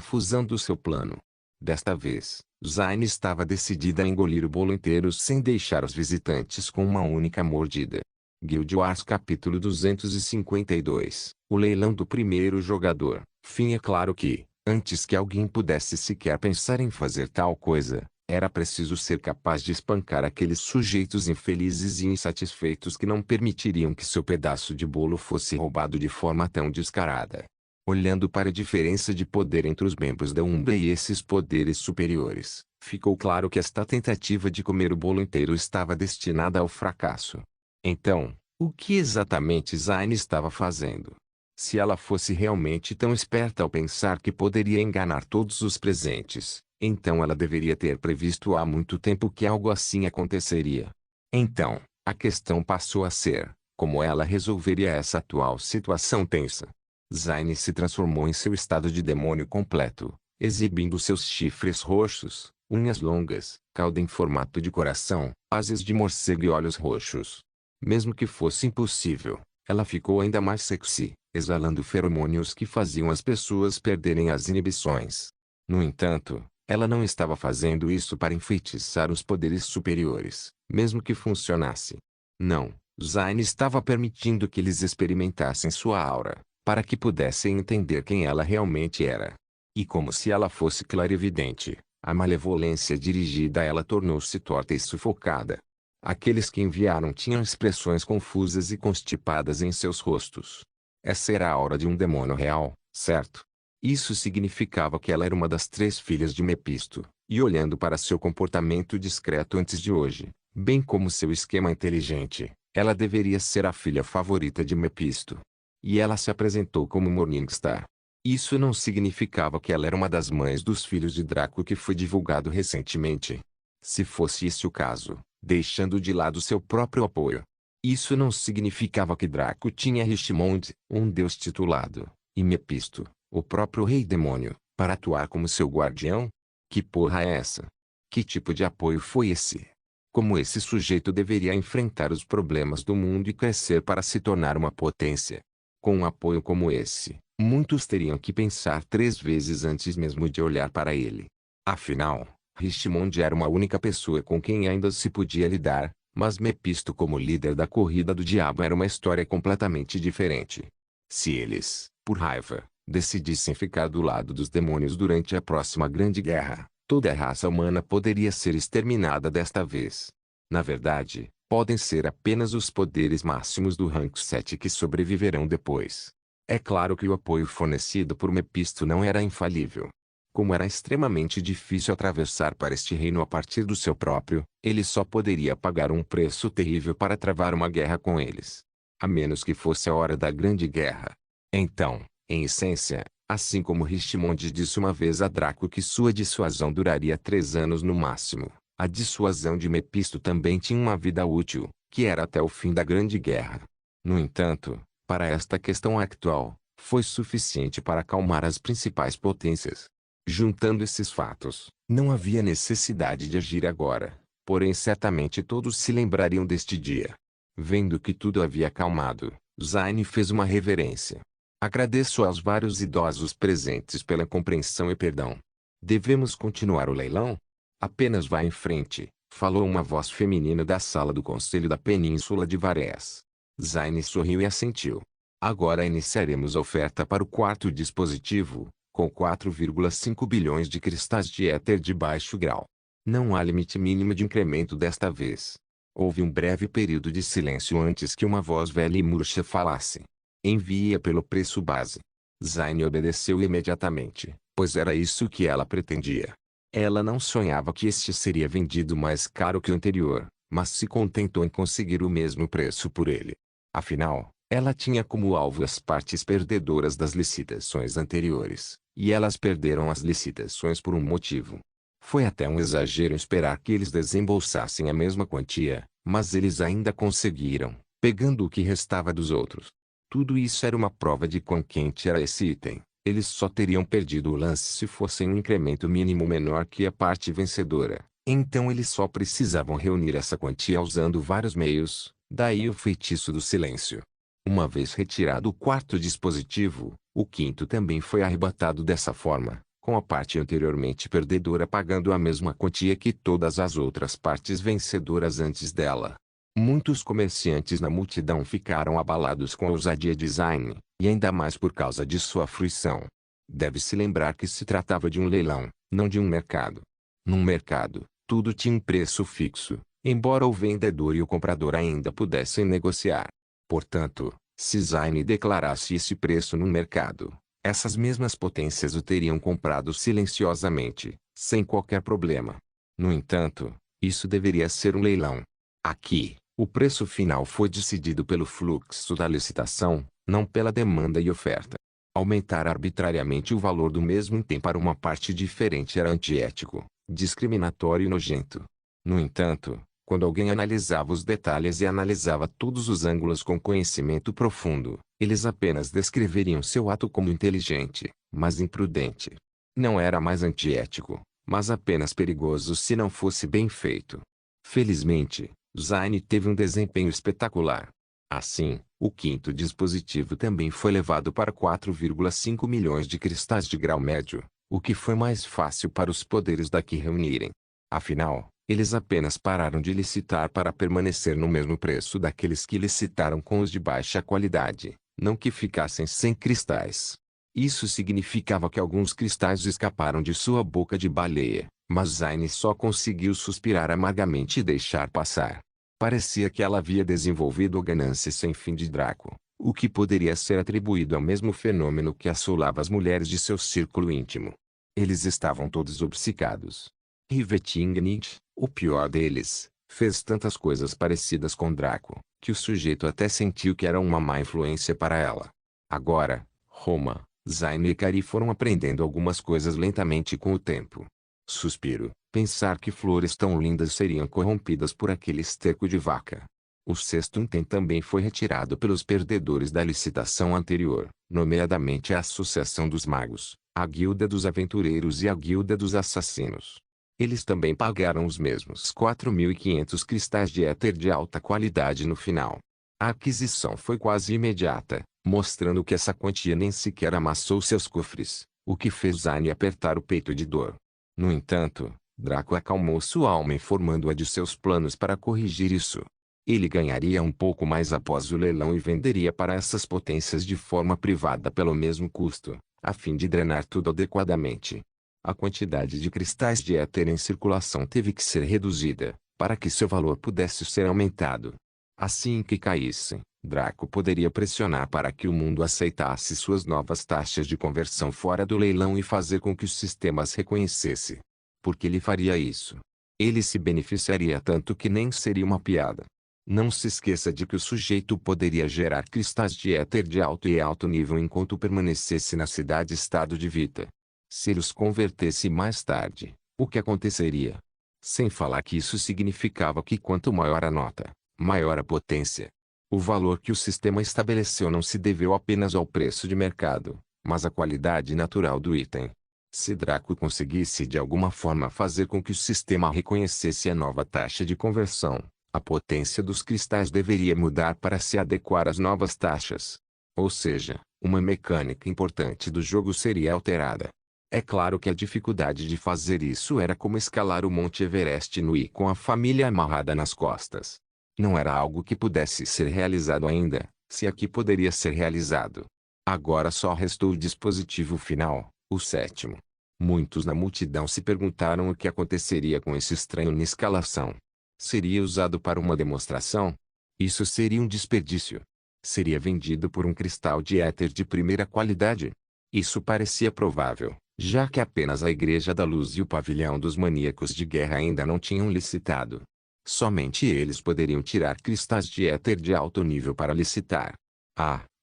fusão do seu plano. Desta vez, Zayn estava decidida a engolir o bolo inteiro sem deixar os visitantes com uma única mordida. Guild Wars capítulo 252. O leilão do primeiro jogador. Fim. É claro que, antes que alguém pudesse sequer pensar em fazer tal coisa, era preciso ser capaz de espancar aqueles sujeitos infelizes e insatisfeitos que não permitiriam que seu pedaço de bolo fosse roubado de forma tão descarada. Olhando para a diferença de poder entre os membros da Umbra e esses poderes superiores, ficou claro que esta tentativa de comer o bolo inteiro estava destinada ao fracasso. Então, o que exatamente Zayn estava fazendo? Se ela fosse realmente tão esperta ao pensar que poderia enganar todos os presentes, então ela deveria ter previsto há muito tempo que algo assim aconteceria. Então, a questão passou a ser, como ela resolveria essa atual situação tensa? Zayn se transformou em seu estado de demônio completo, exibindo seus chifres roxos, unhas longas, cauda em formato de coração, asas de morcego e olhos roxos. Mesmo que fosse impossível, ela ficou ainda mais sexy, exalando feromônios que faziam as pessoas perderem as inibições. No entanto, ela não estava fazendo isso para enfeitiçar os poderes superiores, mesmo que funcionasse. Não, Zayn estava permitindo que eles experimentassem sua aura, para que pudessem entender quem ela realmente era. E como se ela fosse clarividente, a malevolência dirigida a ela tornou-se torta e sufocada. Aqueles que enviaram tinham expressões confusas e constipadas em seus rostos. Essa era a aura de um demônio real, certo? Isso significava que ela era uma das 3 filhas de Mepisto, e olhando para seu comportamento discreto antes de hoje, bem como seu esquema inteligente, ela deveria ser a filha favorita de Mepisto. E ela se apresentou como Morningstar. Isso não significava que ela era uma das mães dos filhos de Draco que foi divulgado recentemente. Se fosse esse o caso, deixando de lado seu próprio apoio, isso não significava que Draco tinha Richmond, um deus titulado, e Mepisto, o próprio rei demônio, para atuar como seu guardião? Que porra é essa? Que tipo de apoio foi esse? Como esse sujeito deveria enfrentar os problemas do mundo e crescer para se tornar uma potência? Com um apoio como esse, muitos teriam que pensar 3 vezes antes mesmo de olhar para ele. Afinal, Richmond era uma única pessoa com quem ainda se podia lidar, mas Mepisto como líder da corrida do diabo era uma história completamente diferente. Se eles, por raiva, decidissem ficar do lado dos demônios durante a próxima grande guerra, toda a raça humana poderia ser exterminada desta vez. Na verdade, podem ser apenas os poderes máximos do rank 7 que sobreviverão depois. É claro que o apoio fornecido por Mepisto não era infalível. Como era extremamente difícil atravessar para este reino a partir do seu próprio, ele só poderia pagar um preço terrível para travar uma guerra com eles. A menos que fosse a hora da grande guerra. Então, em essência, assim como Richmond disse uma vez a Draco que sua dissuasão duraria 3 anos no máximo, a dissuasão de Mepisto também tinha uma vida útil, que era até o fim da grande guerra. No entanto, para esta questão atual, foi suficiente para acalmar as principais potências. Juntando esses fatos, não havia necessidade de agir agora, porém certamente todos se lembrariam deste dia. Vendo que tudo havia acalmado, Zayn fez uma reverência. Agradeço aos vários idosos presentes pela compreensão e perdão. Devemos continuar o leilão? Apenas vá em frente, falou uma voz feminina da sala do Conselho da Península de Varés. Zayn sorriu e assentiu. Agora iniciaremos a oferta para o 4º dispositivo, com 4,5 bilhões de cristais de éter de baixo grau. Não há limite mínimo de incremento desta vez. Houve um breve período de silêncio antes que uma voz velha e murcha falasse. Envie-a pelo preço base. Zayn obedeceu imediatamente, pois era isso que ela pretendia. Ela não sonhava que este seria vendido mais caro que o anterior, mas se contentou em conseguir o mesmo preço por ele. Afinal, ela tinha como alvo as partes perdedoras das licitações anteriores, e elas perderam as licitações por um motivo. Foi até um exagero esperar que eles desembolsassem a mesma quantia, mas eles ainda conseguiram, pegando o que restava dos outros. Tudo isso era uma prova de quão quente era esse item. Eles só teriam perdido o lance se fossem um incremento mínimo menor que a parte vencedora, Então eles só precisavam reunir essa quantia usando vários meios, daí o feitiço do silêncio. Uma vez retirado o quarto dispositivo, o quinto também foi arrebatado dessa forma, com a parte anteriormente perdedora pagando a mesma quantia que todas as outras partes vencedoras antes dela. Muitos comerciantes na multidão ficaram abalados com a ousadia de Zine, e ainda mais por causa de sua fruição. Deve-se lembrar que se tratava de um leilão, não de um mercado. Num mercado, tudo tinha um preço fixo, embora o vendedor e o comprador ainda pudessem negociar. Portanto, se Zine declarasse esse preço no mercado, essas mesmas potências o teriam comprado silenciosamente, sem qualquer problema. No entanto, isso deveria ser um leilão. Aqui, o preço final foi decidido pelo fluxo da licitação, não pela demanda e oferta. Aumentar arbitrariamente o valor do mesmo item para uma parte diferente era antiético, discriminatório e nojento. No entanto, quando alguém analisava os detalhes e analisava todos os ângulos com conhecimento profundo, eles apenas descreveriam seu ato como inteligente, mas imprudente. Não era mais antiético, mas apenas perigoso se não fosse bem feito. Felizmente, Zine teve um desempenho espetacular. Assim, o quinto dispositivo também foi levado para 4,5 milhões de cristais de grau médio, o que foi mais fácil para os poderes daqui reunirem. Afinal, eles apenas pararam de licitar para permanecer no mesmo preço daqueles que licitaram com os de baixa qualidade, não que ficassem sem cristais. Isso significava que alguns cristais escaparam de sua boca de baleia, mas Zine só conseguiu suspirar amargamente e deixar passar. Parecia que ela havia desenvolvido a ganância sem fim de Draco, o que poderia ser atribuído ao mesmo fenômeno que assolava as mulheres de seu círculo íntimo. Eles estavam todos obcecados. Rivetingnit, o pior deles, fez tantas coisas parecidas com Draco, que o sujeito até sentiu que era uma má influência para ela. Agora, Roma, Zine e Kari foram aprendendo algumas coisas lentamente com o tempo. Suspiro, pensar que flores tão lindas seriam corrompidas por aquele esterco de vaca. O sexto item também foi retirado pelos perdedores da licitação anterior, nomeadamente a Associação dos Magos, a Guilda dos Aventureiros e a Guilda dos Assassinos. Eles também pagaram os mesmos 4.500 cristais de éter de alta qualidade no final. A aquisição foi quase imediata, mostrando que essa quantia nem sequer amassou seus cofres, o que fez Zine apertar o peito de dor. No entanto, Draco acalmou sua alma informando-a de seus planos para corrigir isso. Ele ganharia um pouco mais após o leilão e venderia para essas potências de forma privada pelo mesmo custo, a fim de drenar tudo adequadamente. A quantidade de cristais de éter em circulação teve que ser reduzida, para que seu valor pudesse ser aumentado. Assim que caíssem, Draco poderia pressionar para que o mundo aceitasse suas novas taxas de conversão fora do leilão e fazer com que os sistemas reconhecessem. Por que ele faria isso? Ele se beneficiaria tanto que nem seria uma piada. Não se esqueça de que o sujeito poderia gerar cristais de éter de alto e alto nível enquanto permanecesse na cidade-estado de Vita. Se ele os convertesse mais tarde, o que aconteceria? Sem falar que isso significava que quanto maior a nota, maior a potência. O valor que o sistema estabeleceu não se deveu apenas ao preço de mercado, mas à qualidade natural do item. Se Draco conseguisse de alguma forma fazer com que o sistema reconhecesse a nova taxa de conversão, a potência dos cristais deveria mudar para se adequar às novas taxas. Ou seja, uma mecânica importante do jogo seria alterada. É claro que a dificuldade de fazer isso era como escalar o Monte Everest nui com a família amarrada nas costas. Não era algo que pudesse ser realizado ainda, se aqui poderia ser realizado. Agora só restou o dispositivo final, o sétimo. Muitos na multidão se perguntaram o que aconteceria com esse estranho na escalação. Seria usado para uma demonstração? Isso seria um desperdício. Seria vendido por um cristal de éter de primeira qualidade? Isso parecia provável, já que apenas a Igreja da Luz e o Pavilhão dos Maníacos de Guerra ainda não tinham licitado. Somente eles poderiam tirar cristais de éter de alto nível para licitar.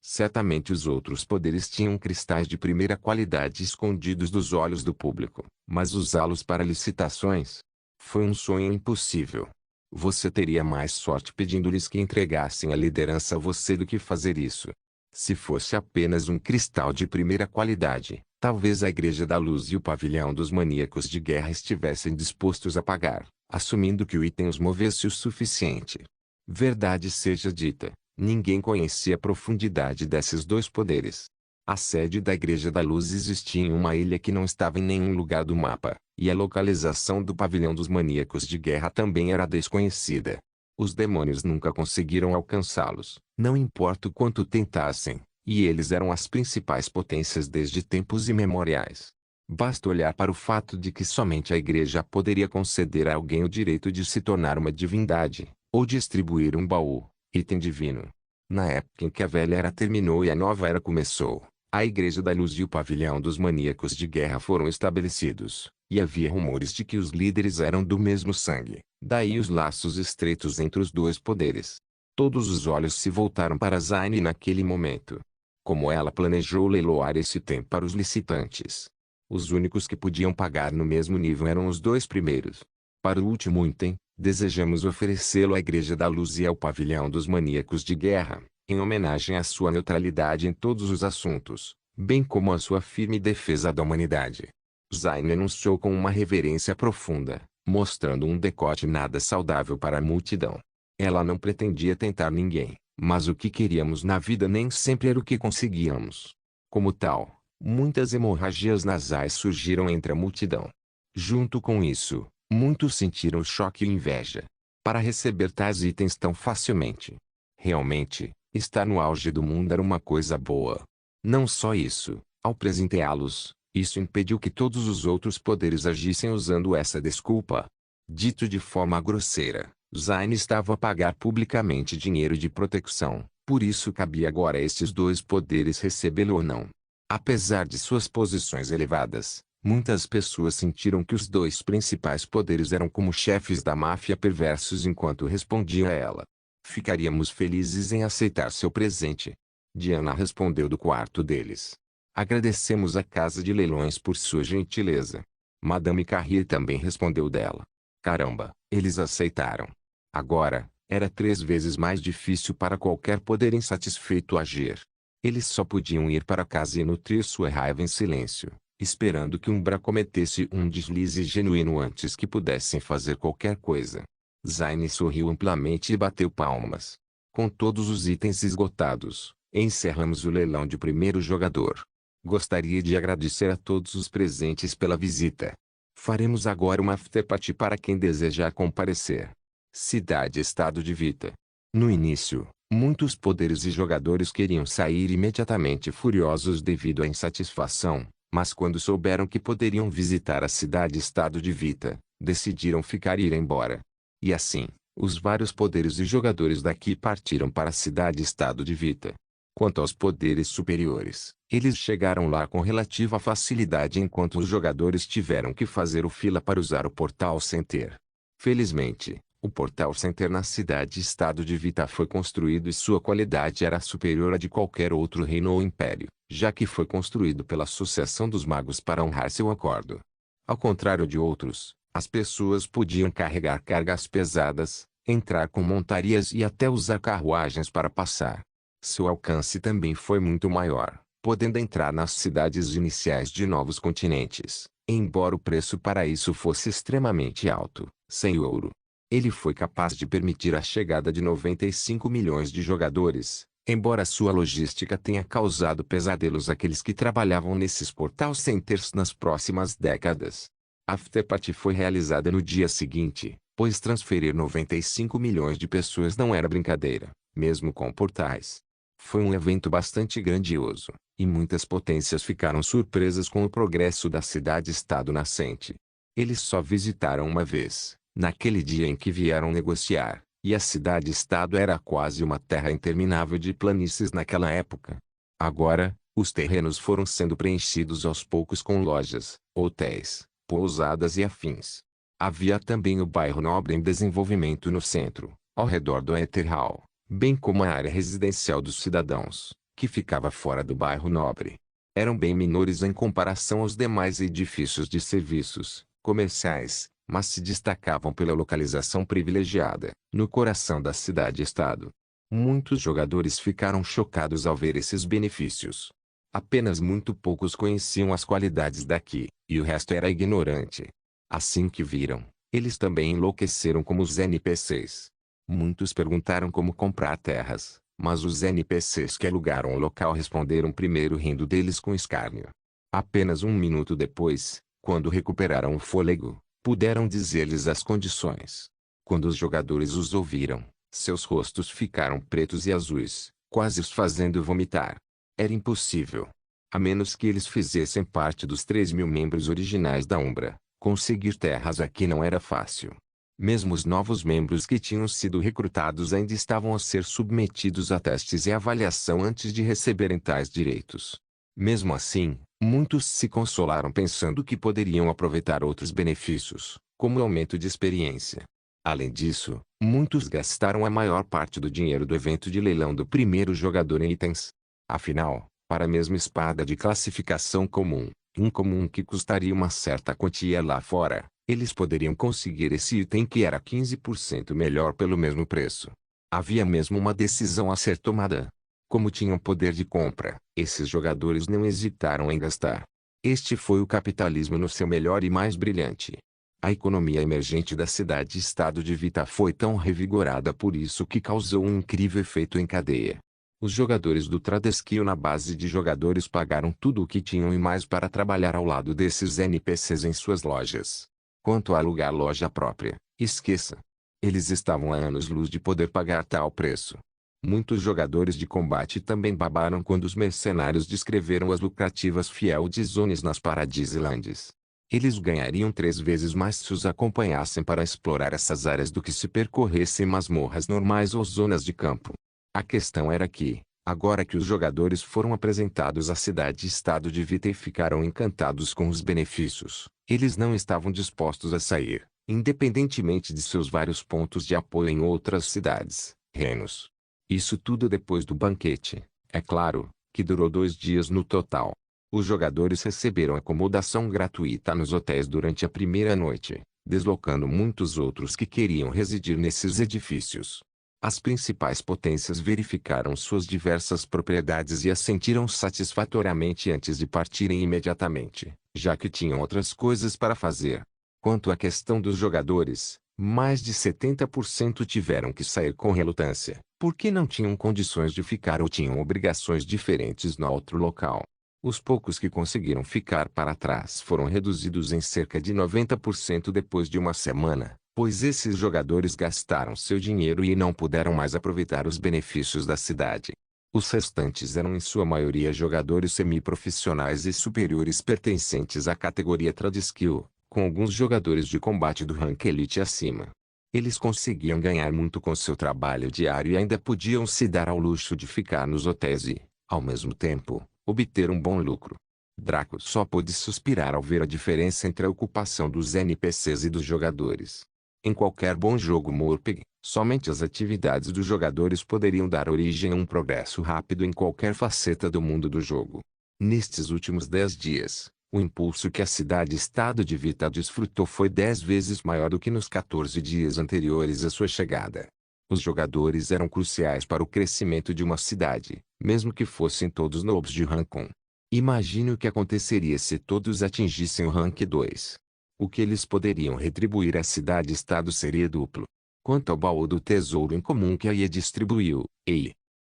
Certamente os outros poderes tinham cristais de primeira qualidade escondidos dos olhos do público, mas usá-los para licitações? Foi um sonho impossível. Você teria mais sorte pedindo-lhes que entregassem a liderança a você do que fazer isso. Se fosse apenas um cristal de primeira qualidade, Talvez a Igreja da Luz e o Pavilhão dos Maníacos de Guerra estivessem dispostos a pagar, assumindo que o item os movesse o suficiente. Verdade seja dita, ninguém conhecia a profundidade desses dois poderes. A sede da Igreja da Luz existia em uma ilha que não estava em nenhum lugar do mapa, e a localização do Pavilhão dos Maníacos de Guerra também era desconhecida. Os demônios nunca conseguiram alcançá-los, não importa o quanto tentassem, e eles eram as principais potências desde tempos imemoriais. Basta olhar para o fato de que somente a Igreja poderia conceder a alguém o direito de se tornar uma divindade, ou distribuir um baú, item divino. Na época em que a velha era terminou e a nova era começou, a Igreja da Luz e o Pavilhão dos Maníacos de Guerra foram estabelecidos, e havia rumores de que os líderes eram do mesmo sangue, daí os laços estreitos entre os dois poderes. Todos os olhos se voltaram para Zayn naquele momento. Como ela planejou leiloar esse item para os licitantes. Os únicos que podiam pagar no mesmo nível eram os dois primeiros. Para o último item, desejamos oferecê-lo à Igreja da Luz e ao Pavilhão dos Maníacos de Guerra, em homenagem à sua neutralidade em todos os assuntos, bem como à sua firme defesa da humanidade. Zayn anunciou com uma reverência profunda, mostrando um decote nada saudável para a multidão. Ela não pretendia tentar ninguém, mas o que queríamos na vida nem sempre era o que conseguíamos. Como tal, muitas hemorragias nasais surgiram entre a multidão. Junto com isso, muitos sentiram choque e inveja. Para receber tais itens tão facilmente. Realmente, estar no auge do mundo era uma coisa boa. Não só isso, ao presenteá-los, isso impediu que todos os outros poderes agissem usando essa desculpa. Dito de forma grosseira, Zayn estava a pagar publicamente dinheiro de proteção, por isso cabia agora a estes dois poderes recebê-lo ou não. Apesar de suas posições elevadas, muitas pessoas sentiram que os dois principais poderes eram como chefes da máfia perversos enquanto respondiam a ela. Ficaríamos felizes em aceitar seu presente. Diana respondeu do quarto deles. Agradecemos à casa de leilões por sua gentileza. Madame Carrier também respondeu dela. Caramba, eles aceitaram. Agora, era 3 vezes mais difícil para qualquer poder insatisfeito agir. Eles só podiam ir para casa e nutrir sua raiva em silêncio, esperando que Umbra cometesse um deslize genuíno antes que pudessem fazer qualquer coisa. Zayn sorriu amplamente e bateu palmas. Com todos os itens esgotados, encerramos o leilão de primeiro jogador. Gostaria de agradecer a todos os presentes pela visita. Faremos agora uma afterparty para quem desejar comparecer. Cidade-estado de Vita. No início, muitos poderes e jogadores queriam sair imediatamente furiosos devido à insatisfação, mas quando souberam que poderiam visitar a cidade-estado de Vita, decidiram ficar e ir embora. E assim, os vários poderes e jogadores daqui partiram para a cidade-estado de Vita. Quanto aos poderes superiores, eles chegaram lá com relativa facilidade enquanto os jogadores tiveram que fazer o fila para usar o Portal Center. Felizmente, o Portal Center na cidade-estado de Vita foi construído e sua qualidade era superior à de qualquer outro reino ou império, já que foi construído pela Associação dos Magos para honrar seu acordo. Ao contrário de outros, as pessoas podiam carregar cargas pesadas, entrar com montarias e até usar carruagens para passar. Seu alcance também foi muito maior, podendo entrar nas cidades iniciais de novos continentes, embora o preço para isso fosse extremamente alto, 100 ouro. Ele foi capaz de permitir a chegada de 95 milhões de jogadores, embora sua logística tenha causado pesadelos àqueles que trabalhavam nesses portal centers nas próximas décadas. A afterparty foi realizada no dia seguinte, pois transferir 95 milhões de pessoas não era brincadeira, mesmo com portais. Foi um evento bastante grandioso, e muitas potências ficaram surpresas com o progresso da cidade-estado nascente. Eles só visitaram uma vez, naquele dia em que vieram negociar, e a cidade-estado era quase uma terra interminável de planícies naquela época. Agora, os terrenos foram sendo preenchidos aos poucos com lojas, hotéis, pousadas e afins. Havia também o bairro nobre em desenvolvimento no centro, ao redor do Ether Hall, bem como a área residencial dos cidadãos, que ficava fora do bairro nobre. Eram bem menores em comparação aos demais edifícios de serviços, comerciais, mas se destacavam pela localização privilegiada, no coração da cidade-estado. Muitos jogadores ficaram chocados ao ver esses benefícios. Apenas muito poucos conheciam as qualidades daqui, e o resto era ignorante. Assim que viram, eles também enlouqueceram como os NPCs. Muitos perguntaram como comprar terras, mas os NPCs que alugaram o local responderam primeiro rindo deles com escárnio. Apenas um minuto depois, quando recuperaram o fôlego, puderam dizer-lhes as condições. Quando os jogadores os ouviram, seus rostos ficaram pretos e azuis, quase os fazendo vomitar. Era impossível. A menos que eles fizessem parte dos 3.000 membros originais da Umbra, conseguir terras aqui não era fácil. Mesmo os novos membros que tinham sido recrutados ainda estavam a ser submetidos a testes e avaliação antes de receberem tais direitos. Mesmo assim, muitos se consolaram pensando que poderiam aproveitar outros benefícios, como o aumento de experiência. Além disso, muitos gastaram a maior parte do dinheiro do evento de leilão do primeiro jogador em itens. Afinal, para a mesma espada de classificação comum, incomum que custaria uma certa quantia lá fora, eles poderiam conseguir esse item que era 15% melhor pelo mesmo preço. Havia mesmo uma decisão a ser tomada. Como tinham poder de compra, esses jogadores não hesitaram em gastar. Este foi o capitalismo no seu melhor e mais brilhante. A economia emergente da cidade-estado de Vita foi tão revigorada por isso que causou um incrível efeito em cadeia. Os jogadores do Tradeskill na base de jogadores pagaram tudo o que tinham e mais para trabalhar ao lado desses NPCs em suas lojas. Quanto a alugar loja própria, esqueça. Eles estavam a anos-luz de poder pagar tal preço. Muitos jogadores de combate também babaram quando os mercenários descreveram as lucrativas Field Zones nas Paradise-lands. Eles ganhariam 3 vezes mais se os acompanhassem para explorar essas áreas do que se percorressem masmorras normais ou zonas de campo. A questão era que, agora que os jogadores foram apresentados à cidade-estado de Vita e ficaram encantados com os benefícios, eles não estavam dispostos a sair, independentemente de seus vários pontos de apoio em outras cidades, reinos. Isso tudo depois do banquete, é claro, que durou 2 dias no total. Os jogadores receberam acomodação gratuita nos hotéis durante a primeira noite, deslocando muitos outros que queriam residir nesses edifícios. As principais potências verificaram suas diversas propriedades e as sentiram satisfatoriamente antes de partirem imediatamente, já que tinham outras coisas para fazer. Quanto à questão dos jogadores, mais de 70% tiveram que sair com relutância, porque não tinham condições de ficar ou tinham obrigações diferentes no outro local. Os poucos que conseguiram ficar para trás foram reduzidos em cerca de 90% depois de uma semana, pois esses jogadores gastaram seu dinheiro e não puderam mais aproveitar os benefícios da cidade. Os restantes eram em sua maioria jogadores semiprofissionais e superiores pertencentes à categoria Tradeskill, com alguns jogadores de combate do rank Elite acima. Eles conseguiam ganhar muito com seu trabalho diário e ainda podiam se dar ao luxo de ficar nos hotéis e, ao mesmo tempo, obter um bom lucro. Draco só pôde suspirar ao ver a diferença entre a ocupação dos NPCs e dos jogadores. Em qualquer bom jogo Morpg, somente as atividades dos jogadores poderiam dar origem a um progresso rápido em qualquer faceta do mundo do jogo. Nestes últimos 10 dias, o impulso que a cidade-estado de Vita desfrutou foi 10 vezes maior do que nos 14 dias anteriores à sua chegada. Os jogadores eram cruciais para o crescimento de uma cidade, mesmo que fossem todos noobs de rank 1. Imagine o que aconteceria se todos atingissem o rank 2. O que eles poderiam retribuir à cidade-estado seria duplo. Quanto ao baú do tesouro incomum que a EA distribuiu,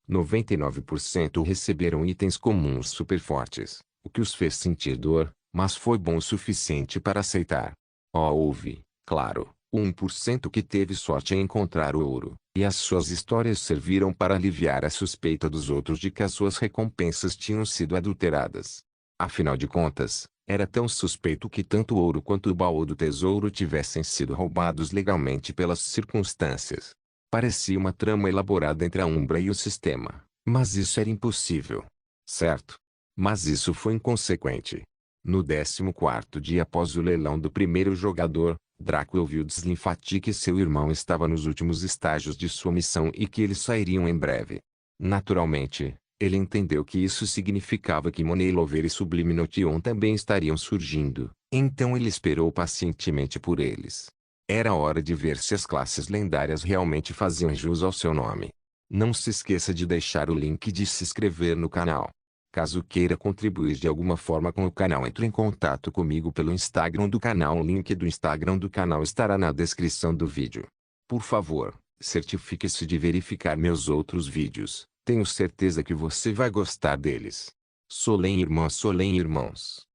99% receberam itens comuns super fortes, o que os fez sentir dor, mas foi bom o suficiente para aceitar. Houve, claro, o 1% que teve sorte em encontrar o ouro, e as suas histórias serviram para aliviar a suspeita dos outros de que as suas recompensas tinham sido adulteradas. Afinal de contas, era tão suspeito que tanto o ouro quanto o baú do tesouro tivessem sido roubados legalmente pelas circunstâncias. Parecia uma trama elaborada entre a Umbra e o sistema, mas isso era impossível. Certo? Mas isso foi inconsequente. No 14º dia após o leilão do primeiro jogador, Draco ouviu de Slimfati que seu irmão estava nos últimos estágios de sua missão e que eles sairiam em breve. Naturalmente, ele entendeu que isso significava que Moneylover e Sublime Notion também estariam surgindo, então ele esperou pacientemente por eles. Era hora de ver se as classes lendárias realmente faziam jus ao seu nome. Não se esqueça de deixar o link de se inscrever no canal. Caso queira contribuir de alguma forma com o canal, entre em contato comigo pelo Instagram do canal. O link do Instagram do canal estará na descrição do vídeo. Por favor, certifique-se de verificar meus outros vídeos. Tenho certeza que você vai gostar deles. Solém irmãs, Solém irmãos.